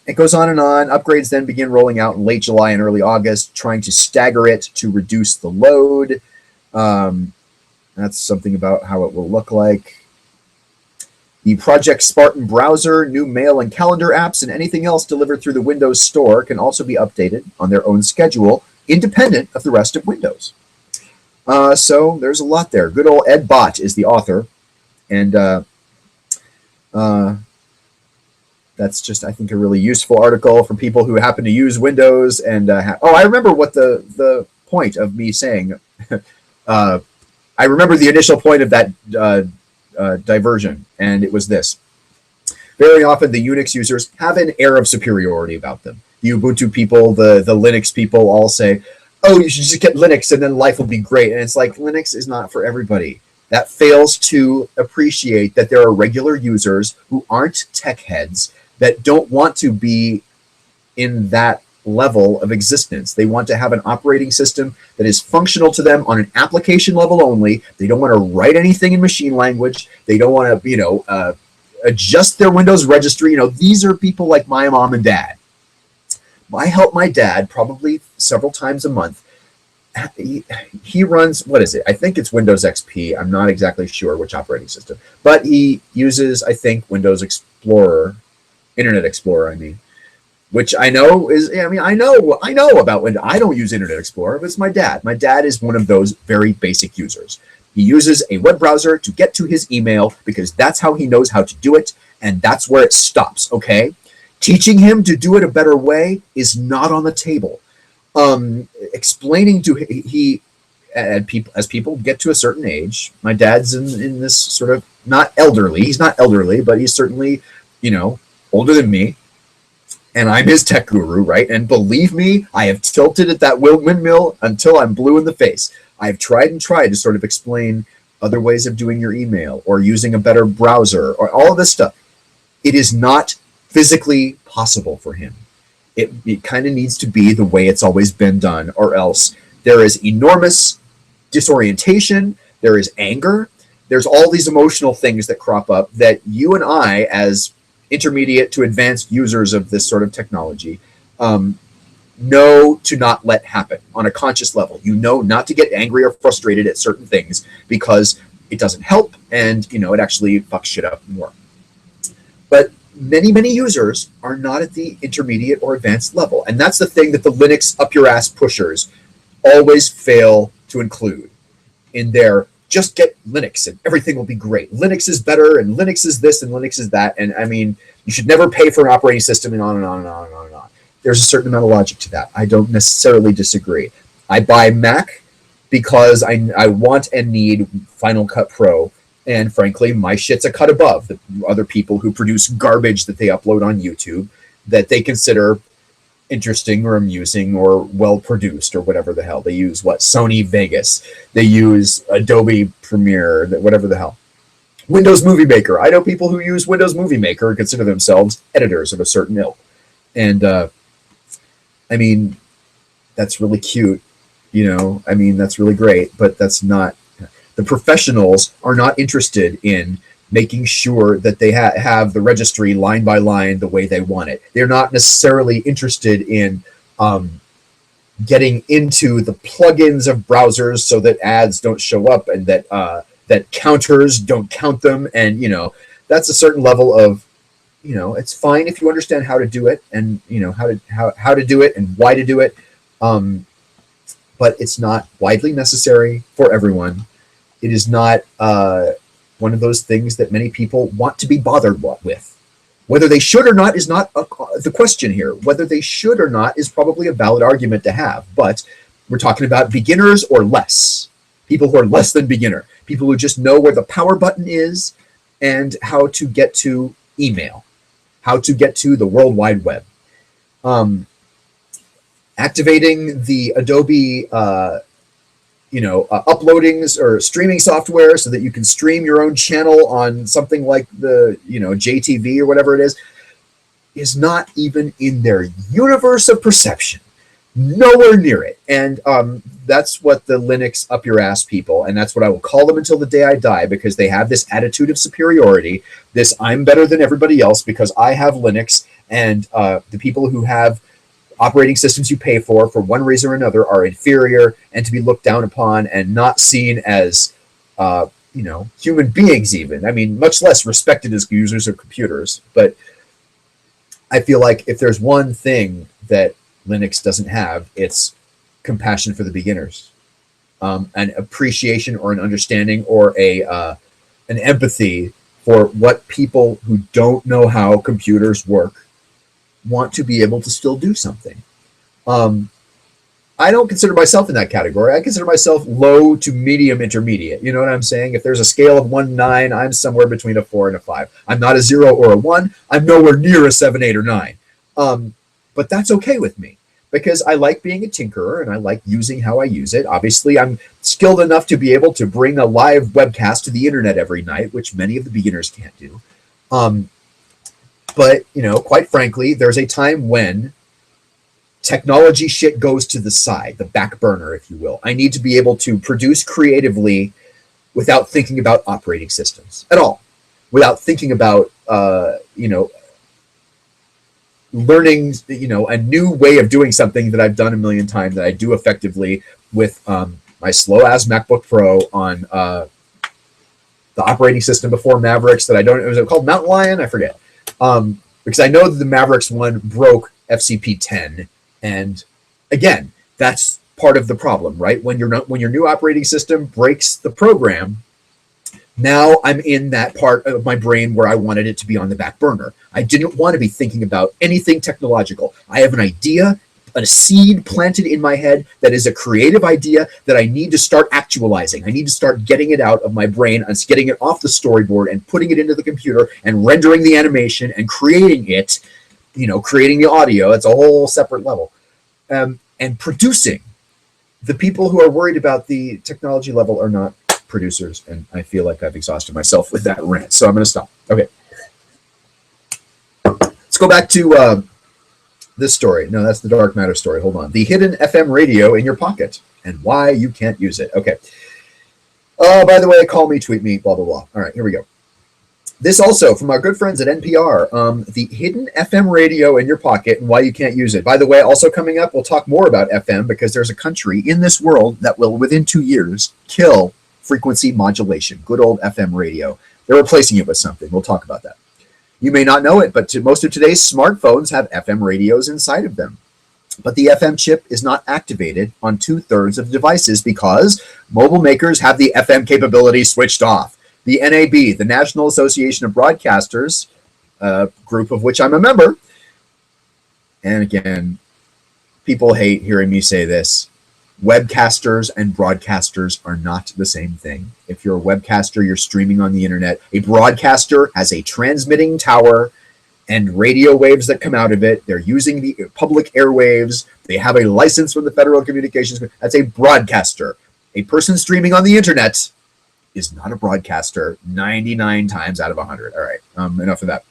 It goes on and on. Upgrades then begin rolling out in late July and early August, trying to stagger it to reduce the load. That's something about how it will look like. The Project Spartan browser, new mail and calendar apps, and anything else delivered through the Windows Store can also be updated on their own schedule, independent of the rest of Windows. So there's a lot there. Good old Ed Bott is the author, and that's just, I think, a really useful article for people who happen to use Windows. And I remember what the point of me saying. I remember the initial point of that diversion, and it was this. Very often the Unix users have an air of superiority about them. The Ubuntu people, the Linux people all say, oh, you should just get Linux and then life will be great. And it's like, Linux is not for everybody. That fails to appreciate that there are regular users who aren't tech heads that don't want to be in that level of existence. They want to have an operating system that is functional to them on an application level only. They don't want to write anything in machine language. They don't want to, adjust their Windows registry. These are people like my mom and dad. I help my dad probably several times a month. He runs, what is it? I think it's Windows XP. I'm not exactly sure which operating system, but he uses, I think, Windows Explorer, Internet Explorer, which I know is, I know about Windows. I don't use Internet Explorer, but it's my dad. My dad is one of those very basic users. He uses a web browser to get to his email because that's how he knows how to do it, and that's where it stops, okay? Teaching him to do it a better way is not on the table. Explaining to as people get to a certain age, my dad's in this sort of, not elderly, he's not elderly, but he's certainly, older than me, and I'm his tech guru, right? And believe me, I have tilted at that windmill until I'm blue in the face. I've tried to sort of explain other ways of doing your email or using a better browser or all of this stuff. It is not physically possible for him. It kind of needs to be the way it's always been done, or else there is enormous disorientation, there is anger, there's all these emotional things that crop up that you and I, as intermediate to advanced users of this sort of technology, know to not let happen on a conscious level. You know not to get angry or frustrated at certain things because it doesn't help, and it actually fucks shit up more. But many users are not at the intermediate or advanced level, and that's the thing that the Linux up your ass pushers always fail to include in their just get Linux and everything will be great. Linux is better, and Linux is this, and Linux is that, and you should never pay for an operating system, and on and on and on and on and on. There's a certain amount of logic to that. I don't necessarily disagree. I buy Mac because I want and need Final Cut Pro, and frankly, my shit's a cut above the other people who produce garbage that they upload on YouTube that they consider interesting or amusing or well-produced or whatever the hell. They use, Sony Vegas. They use Adobe Premiere, whatever the hell. Windows Movie Maker. I know people who use Windows Movie Maker and consider themselves editors of a certain ilk. And, that's really cute. That's really great, but that's not... The professionals are not interested in making sure that they have the registry line by line the way they want it. They're not necessarily interested in getting into the plugins of browsers so that ads don't show up and that counters don't count them. And, that's a certain level of, it's fine if you understand how to do it and, how to do it and why to do it. But it's not widely necessary for everyone. It is not one of those things that many people want to be bothered with. Whether they should or not is not the question here. Whether they should or not is probably a valid argument to have. But we're talking about beginners or less. People who are less than beginner. People who just know where the power button is and how to get to email. How to get to the World Wide Web. Activating the Adobe uploading or streaming software so that you can stream your own channel on something like the JTV or whatever it is not even in their universe of perception. Nowhere near it. And that's what the Linux up your ass people, and that's what I will call them until the day I die, because they have this attitude of superiority, this I'm better than everybody else because I have Linux, and the people who have operating systems you pay for one reason or another, are inferior and to be looked down upon and not seen as human beings even. I mean, much less respected as users of computers. But I feel like if there's one thing that Linux doesn't have, it's compassion for the beginners, an appreciation or an understanding or an empathy for what people who don't know how computers work want to be able to still do something. I don't consider myself in that category. I consider myself low to medium intermediate. You know what I'm saying? If there's a scale of 1 to 9, I'm somewhere between a 4 and a 5. I'm not a 0 or a 1. I'm nowhere near a 7, 8, or 9. But that's okay with me, because I like being a tinkerer and I like using how I use it. Obviously, I'm skilled enough to be able to bring a live webcast to the internet every night, which many of the beginners can't do. But, quite frankly, there's a time when technology shit goes to the side, the back burner, if you will. I need to be able to produce creatively without thinking about operating systems at all, without thinking about, learning, a new way of doing something that I've done a million times, that I do effectively with my slow-ass MacBook Pro on the operating system before Mavericks that I don't, was it called Mountain Lion? I forget. Because I know that the Mavericks one broke FCP 10. And again, that's part of the problem, right? When your new operating system breaks the program, now I'm in that part of my brain where I wanted it to be on the back burner. I didn't want to be thinking about anything technological. I have an idea, a seed planted in my head that is a creative idea that I need to start actualizing. I need to start getting it out of my brain and getting it off the storyboard and putting it into the computer and rendering the animation and creating it, creating the audio. It's a whole separate level. And producing. The people who are worried about the technology level are not producers, and I feel like I've exhausted myself with that rant, so I'm going to stop. Okay. Let's go back to this story. No, that's the Dark Matter story. Hold on. The hidden FM radio in your pocket and why you can't use it. Okay. By the way, call me, tweet me, blah, blah, blah. All right, here we go. This also from our good friends at NPR, the hidden FM radio in your pocket and why you can't use it. By the way, also coming up, we'll talk more about FM, because there's a country in this world that will, within 2 years, kill frequency modulation, good old FM radio. They're replacing it with something. We'll talk about that. You may not know it, but most of today's smartphones have FM radios inside of them. But the FM chip is not activated on 2/3 of devices because mobile makers have the FM capability switched off. The NAB, the National Association of Broadcasters, group of which I'm a member, and again, people hate hearing me say this, webcasters and broadcasters are not the same thing. If you're a webcaster, you're streaming on the internet. A broadcaster has a transmitting tower and radio waves that come out of it. They're using the public airwaves. They have a license from the Federal Communications Commission. That's a broadcaster. A person streaming on the internet is not a broadcaster 99 times out of 100. All right, enough of that.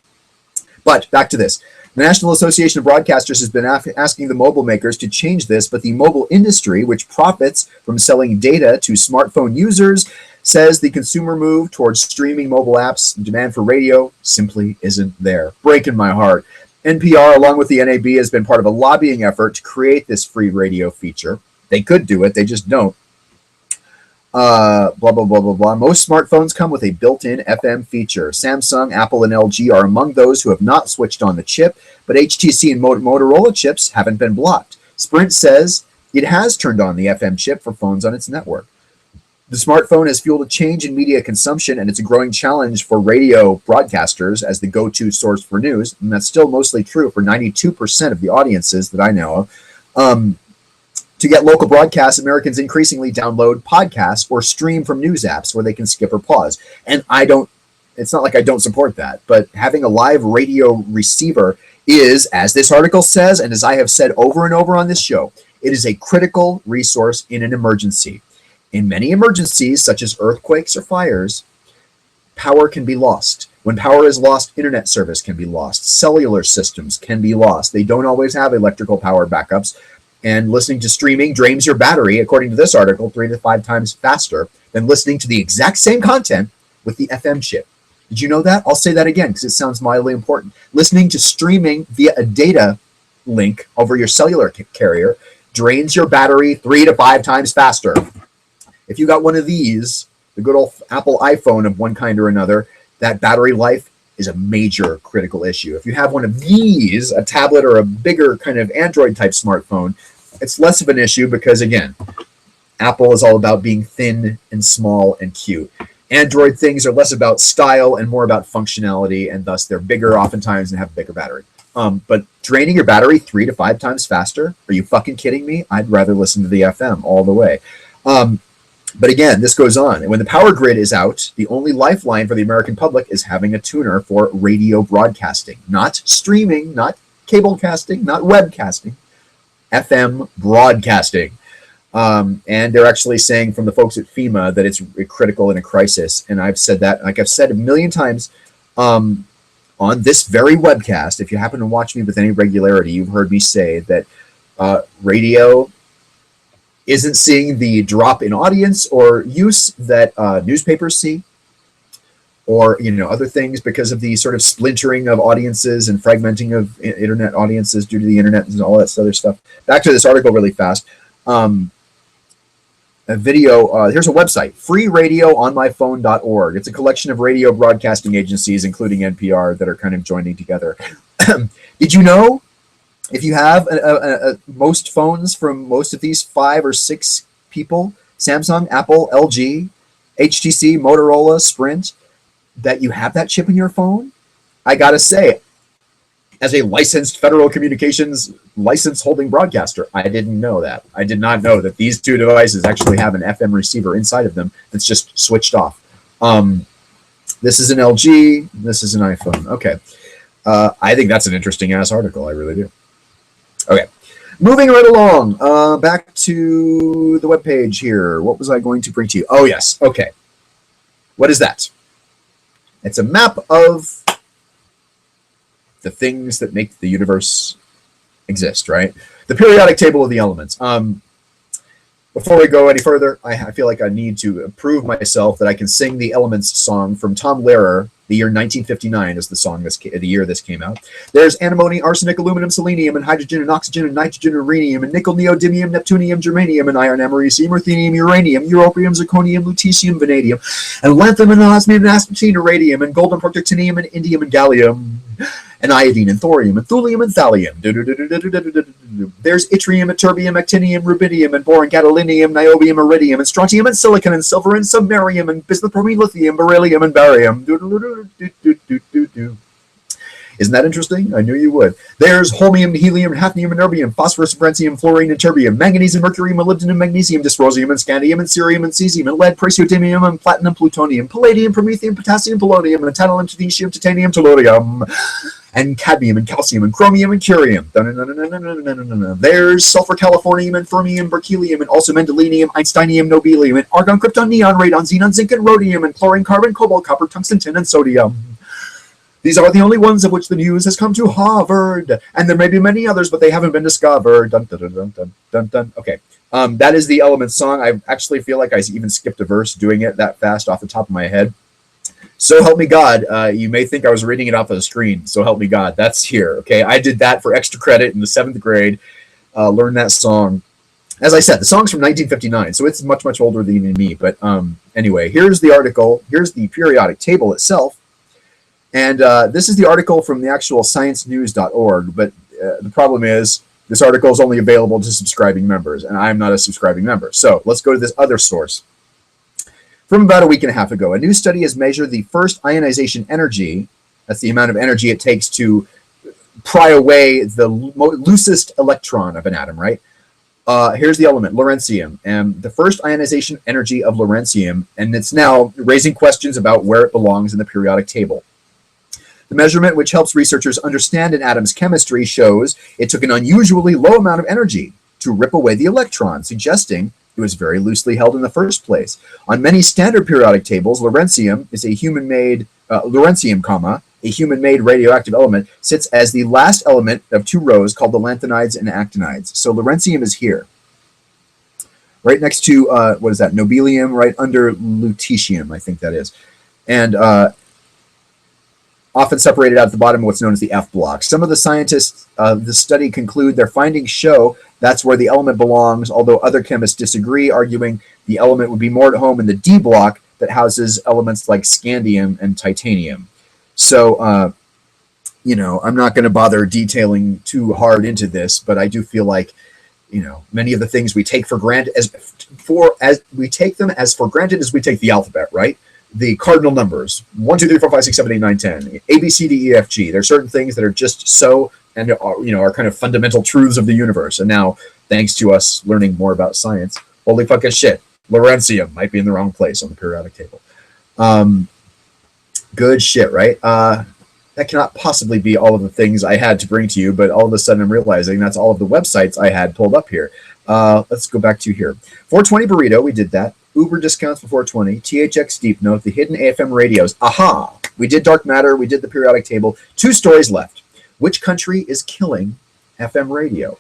But back to this. The National Association of Broadcasters has been asking the mobile makers to change this, but the mobile industry, which profits from selling data to smartphone users, says the consumer move towards streaming mobile apps and demand for radio simply isn't there. Breaking my heart. NPR, along with the NAB, has been part of a lobbying effort to create this free radio feature. They could do it, they just don't. Blah, blah, blah, blah, blah. Most smartphones come with a built-in FM feature. Samsung, Apple, and LG are among those who have not switched on the chip, but HTC and Motorola chips haven't been blocked. Sprint says it has turned on the FM chip for phones on its network. The smartphone has fueled a change in media consumption, and it's a growing challenge for radio broadcasters as the go-to source for news, and that's still mostly true for 92% of the audiences that I know of. To get local broadcasts, Americans increasingly download podcasts or stream from news apps where they can skip or pause. And it's not like I don't support that, but having a live radio receiver is, as this article says, and as I have said over and over on this show, it is a critical resource in an emergency. In many emergencies, such as earthquakes or fires, power can be lost. When power is lost, internet service can be lost. Cellular systems can be lost. They don't always have electrical power backups. And listening to streaming drains your battery, according to this article, 3 to 5 times faster than listening to the exact same content with the FM chip. Did you know that? I'll say that again because it sounds mildly important. Listening to streaming via a data link over your cellular carrier drains your battery 3 to 5 times faster. If you got one of these, the good old Apple iPhone of one kind or another, that battery life is a major critical issue. If you have one of these, a tablet or a bigger kind of Android type smartphone, it's less of an issue because, again, Apple is all about being thin and small and cute. Android things are less about style and more about functionality, and thus they're bigger oftentimes and have a bigger battery. But draining your battery 3 to 5 times faster? Are you fucking kidding me? I'd rather listen to the FM all the way. But again, this goes on. And when the power grid is out, the only lifeline for the American public is having a tuner for radio broadcasting. Not streaming, not cable casting, not webcasting. FM broadcasting. And they're actually saying from the folks at FEMA that it's critical in a crisis. And I've said that, like I've said a million times on this very webcast. If you happen to watch me with any regularity, you've heard me say that radio isn't seeing the drop in audience or use that newspapers see, or other things because of the sort of splintering of audiences and fragmenting of internet audiences due to the internet and all that other stuff. Back to this article really fast. A video, here's a website, freeradioonmyphone.org. It's a collection of radio broadcasting agencies, including NPR, that are kind of joining together. Did you know, if you have most phones from most of these 5 or 6 people, Samsung, Apple, LG, HTC, Motorola, Sprint, that you have that chip in your phone? I gotta say, as a licensed federal communications license holding broadcaster, I didn't know that. I did not know that these 2 devices actually have an FM receiver inside of them that's just switched off. This is an LG, this is an iPhone. Okay. I think that's an interesting ass article. I really do. Okay. Moving right along, back to the webpage here. What was I going to bring to you? Oh, yes. Okay. What is that? It's a map of the things that make the universe exist, right? The periodic table of the elements. Before we go any further, I feel like I need to prove myself that I can sing the Elements song from Tom Lehrer. The year 1959 is the year this came out. There's antimony, arsenic, aluminum, selenium, and hydrogen, and oxygen, and nitrogen, and rhenium, and nickel, neodymium, neptunium, germanium, and iron, americium, ruthenium, uranium, europium, zirconium, lutetium, vanadium, and lanthanum, and osmium, and aspartame, iridium, and gold, and protactinium, and indium, and gallium, and iodine, and thorium, and thulium, and thallium. There's yttrium, and terbium, actinium, rubidium, and boron, gadolinium, niobium, iridium, and strontium, and silicon, and silver, and samarium, and bismuth, bromine, lithium, beryllium, and barium. Isn't that interesting? I knew you would. There's holmium, helium, hafnium, and erbium, phosphorus, francium, fluorine, and terbium, manganese, and mercury, molybdenum, magnesium, dysprosium, and scandium, and cerium, and cesium, and lead, praseodymium, and platinum, plutonium, palladium, promethium, potassium, polonium, and tantalum, technetium, titanium, tellurium, and cadmium, and calcium, and chromium, and curium. There's sulfur, californium, and fermium, berkelium, and also mendeleum, einsteinium, nobelium, and argon, krypton, neon, radon, xenon, zinc, and rhodium, and chlorine, carbon, cobalt, copper, tungsten, tin, and sodium. These are the only ones of which the news has come to Harvard, and there may be many others, but they haven't been discovered. Dun, dun, dun, dun, dun, dun, dun. Okay, that is the Elements song. I actually feel like I even skipped a verse doing it that fast off the top of my head. So help me God. You may think I was reading it off of the screen. So help me God. That's here. Okay, I did that for extra credit in the 7th grade. Learned that song. As I said, the song's from 1959, so it's much, much older than even me. But anyway, here's the article. Here's the periodic table itself. And this is the article from the actual sciencenews.org, but the problem is this article is only available to subscribing members, and I'm not a subscribing member. So let's go to this other source. From about a week and a half ago, a new study has measured the first ionization energy. That's the amount of energy it takes to pry away the loosest electron of an atom, right? Here's the element, lawrencium, and the first ionization energy of lawrencium, and it's now raising questions about where it belongs in the periodic table. The measurement, which helps researchers understand an atom's chemistry, shows it took an unusually low amount of energy to rip away the electron, suggesting It was very loosely held in the first place. On many standard periodic tables, lawrencium is a human-made a human-made radioactive element, sits as the last element of two rows called the lanthanides and actinides. So lawrencium is here, right next to what is that? Nobelium, right under lutetium, I think that is, and often separated out at the bottom of what's known as the F block. Some of the scientists of the study conclude their findings show that's where the element belongs, although other chemists disagree, arguing the element would be more at home in the D block that houses elements like scandium and titanium. So, I'm not going to bother detailing too hard into this, but I do feel like, many of the things we take for granted as we take them as for granted as we take the alphabet, right? The cardinal numbers 1, 2, 3, 4, 5, 6, 7, 8, 9, 10, A, B, C, D, E, F, G. There are certain things that are just so and are kind of fundamental truths of the universe. And now, thanks to us learning more about science, holy fucking shit, lawrencium might be in the wrong place on the periodic table. Good shit, right? That cannot possibly be all of the things I had to bring to you, but all of a sudden I'm realizing that's all of the websites I had pulled up here. Let's go back to here. 420 Burrito, we did that. Uber discounts for 420. THX Deep Note, the hidden AFM radios. Aha! We did Dark Matter, we did the periodic table. 2 stories left. Which country is killing FM radio?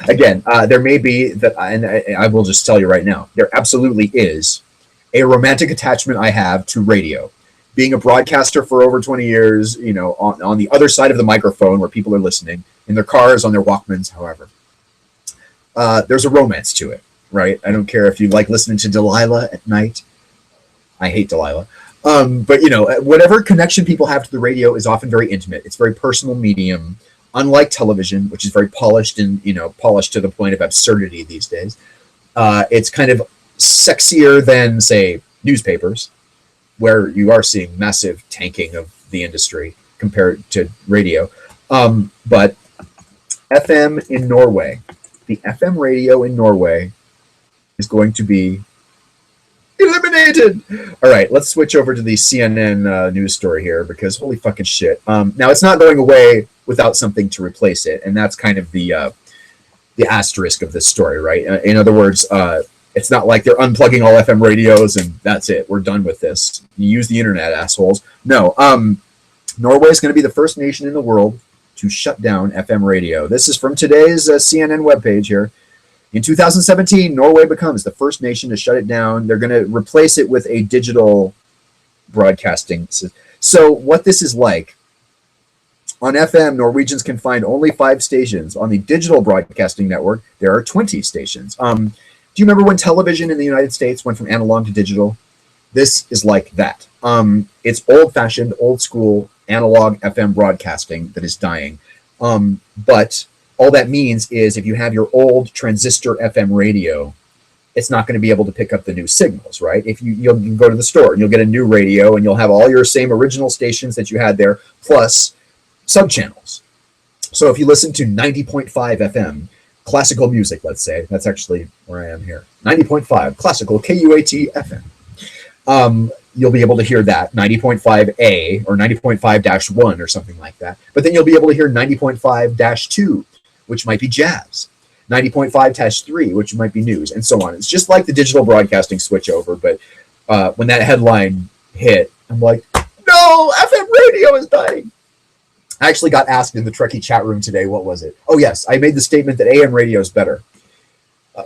Again, there may be that, and I will just tell you right now, there absolutely is a romantic attachment I have to radio. Being a broadcaster for over 20 years, on the other side of the microphone where people are listening, in their cars, on their Walkmans, however. There's a romance to it, right? I don't care if you like listening to Delilah at night. I hate Delilah. But, whatever connection people have to the radio is often very intimate. It's very personal medium, unlike television, which is very polished and, polished to the point of absurdity these days. It's kind of sexier than, say, newspapers, where you are seeing massive tanking of the industry compared to radio. But FM in Norway, the FM radio in Norway is going to be eliminated. All right, let's switch over to the CNN news story here, because holy fucking shit. Now, it's not going away without something to replace it, and that's kind of the asterisk of this story, right? In other words, it's not like they're unplugging all FM radios and that's it. We're done with this. You use the internet, assholes. No, Norway is going to be the first nation in the world to shut down FM radio. This is from today's CNN webpage here. In 2017, Norway becomes the first nation to shut it down. They're going to replace it with a digital broadcasting. So what this is like, on FM, Norwegians can find only 5 stations. On the digital broadcasting network, there are 20 stations. Do you remember when television in the United States went from analog to digital? This is like that. It's old-fashioned, old-school, analog FM broadcasting that is dying. But all that means is if you have your old transistor FM radio, it's not going to be able to pick up the new signals, right? If you'll go to the store and you'll get a new radio and you'll have all your same original stations that you had there, plus subchannels. So if you listen to 90.5 FM, classical music, let's say, that's actually where I am here, 90.5 classical KUAT FM. You'll be able to hear that 90.5A or 90.5-1 or something like that. But then you'll be able to hear 90.5-2, which might be jazz, 90.5-3, which might be news, and so on. It's just like the digital broadcasting switchover. But when that headline hit, I'm like, no, FM radio is dying. I actually got asked in the Trekkie chat room today, what was it? Oh, yes, I made the statement that AM radio is better,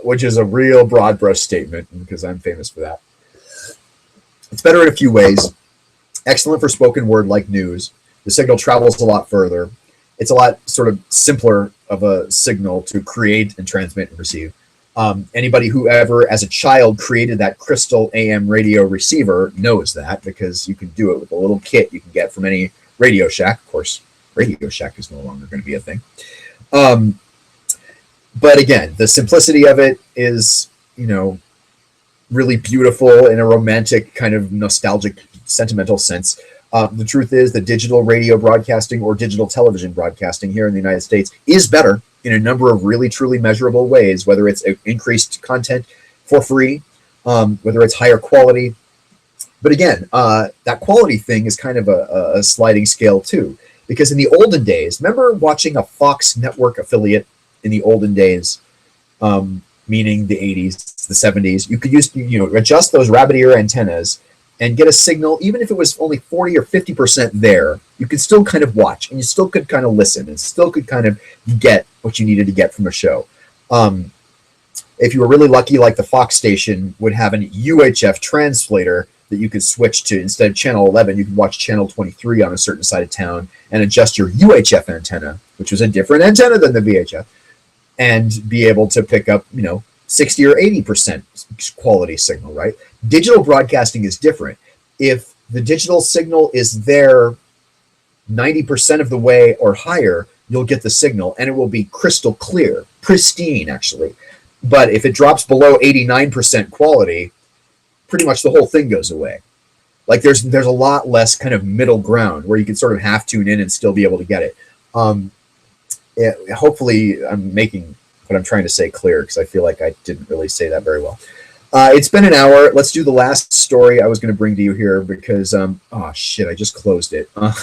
which is a real broad brush statement because I'm famous for that. It's better in a few ways. Excellent for spoken word like news. The signal travels a lot further. It's a lot sort of simpler of a signal to create and transmit and receive. Anybody who ever, as a child, created that crystal AM radio receiver knows that, because you can do it with a little kit you can get from any Radio Shack. Of course, Radio Shack is no longer going to be a thing. But again, the simplicity of it is, really beautiful in a romantic kind of nostalgic, sentimental sense. The truth is that digital radio broadcasting or digital television broadcasting here in the United States is better in a number of really, truly measurable ways, whether it's increased content for free, whether it's higher quality. But again, that quality thing is kind of a sliding scale too, because in the olden days, remember watching a Fox network affiliate in the olden days? meaning the 80s, the 70s. You could use, adjust those rabbit ear antennas and get a signal, even if it was only 40 or 50% there. You could still kind of watch, and you still could kind of listen, and still could kind of get what you needed to get from a show. If you were really lucky, like the Fox station would have an UHF translator that you could switch to. Instead of channel 11, you could watch channel 23 on a certain side of town and adjust your UHF antenna, which was a different antenna than the VHF, and be able to pick up, 60 or 80% quality signal, right? Digital broadcasting is different. If the digital signal is there 90% of the way or higher, you'll get the signal, and it will be crystal clear, pristine, actually. But if it drops below 89% quality, pretty much the whole thing goes away. Like there's a lot less kind of middle ground where you can sort of half tune in and still be able to get it. Hopefully I'm making what I'm trying to say clear, because I feel like I didn't really say that very well. It's been an hour. Let's do the last story I was going to bring to you here, because oh shit, I just closed it. Hold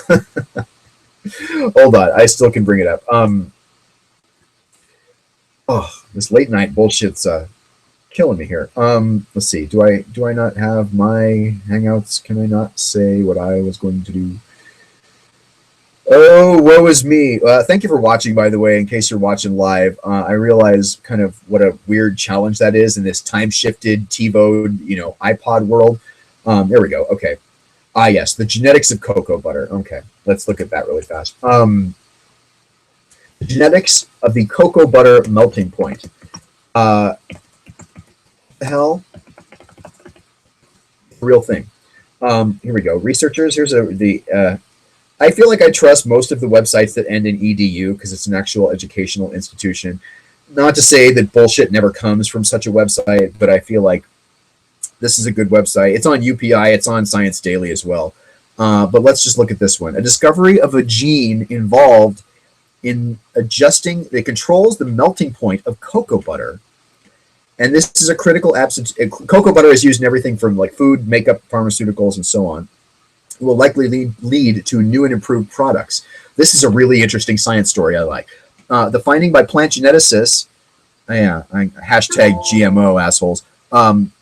on, I still can bring it up. This late night bullshit's killing me here. Let's see. Do I not have my Hangouts? Can I not say what I was going to do? Oh, woe is me. Thank you for watching, by the way, in case you're watching live. I realize kind of what a weird challenge that is in this time-shifted TiVo, iPod world. There we go. Okay. Yes, the genetics of cocoa butter. Okay, let's look at that really fast. The genetics of the cocoa butter melting point. The hell? Real thing. Here we go. Researchers, here's I feel like I trust most of the websites that end in edu because it's an actual educational institution. Not to say that bullshit never comes from such a website, but I feel like this is a good website. It's on UPI. It's on Science Daily as well. But let's just look at this one. A discovery of a gene involved in adjusting, it controls the melting point of cocoa butter. And this is a critical cocoa butter is used in everything from like food, makeup, pharmaceuticals, and so on. It will likely lead to new and improved products. This is a really interesting science story I like. The finding by plant geneticists, hashtag GMO assholes,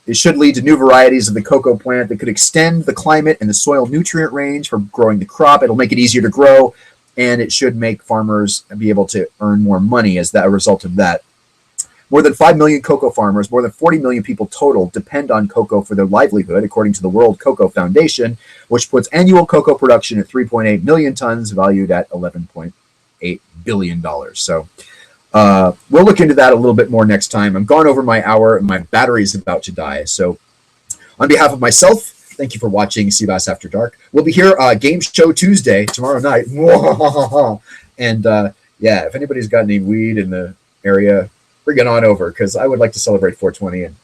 it should lead to new varieties of the cocoa plant that could extend the climate and the soil nutrient range for growing the crop. It'll make it easier to grow, and it should make farmers be able to earn more money as a result of that. More than 5 million cocoa farmers, more than 40 million people total, depend on cocoa for their livelihood, according to the World Cocoa Foundation, which puts annual cocoa production at 3.8 million tons, valued at $11.8 billion. So we'll look into that a little bit more next time. I'm gone over my hour, and my battery is about to die. So on behalf of myself, thank you for watching cBas After Dark. We'll be here Game Show Tuesday, tomorrow night. And if anybody's got any weed in the area, bring it on over, because I would like to celebrate 420, and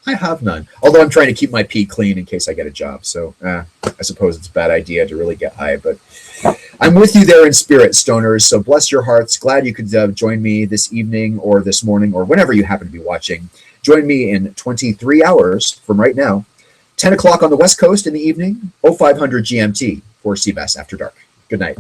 I have none. Although I'm trying to keep my pee clean in case I get a job. So I suppose it's a bad idea to really get high, but I'm with you there in spirit, stoners. So bless your hearts. Glad you could join me this evening or this morning or whenever you happen to be watching. Join me in 23 hours from right now, 10 o'clock on the West Coast in the evening, 0500 GMT for cBas After Dark. Good night.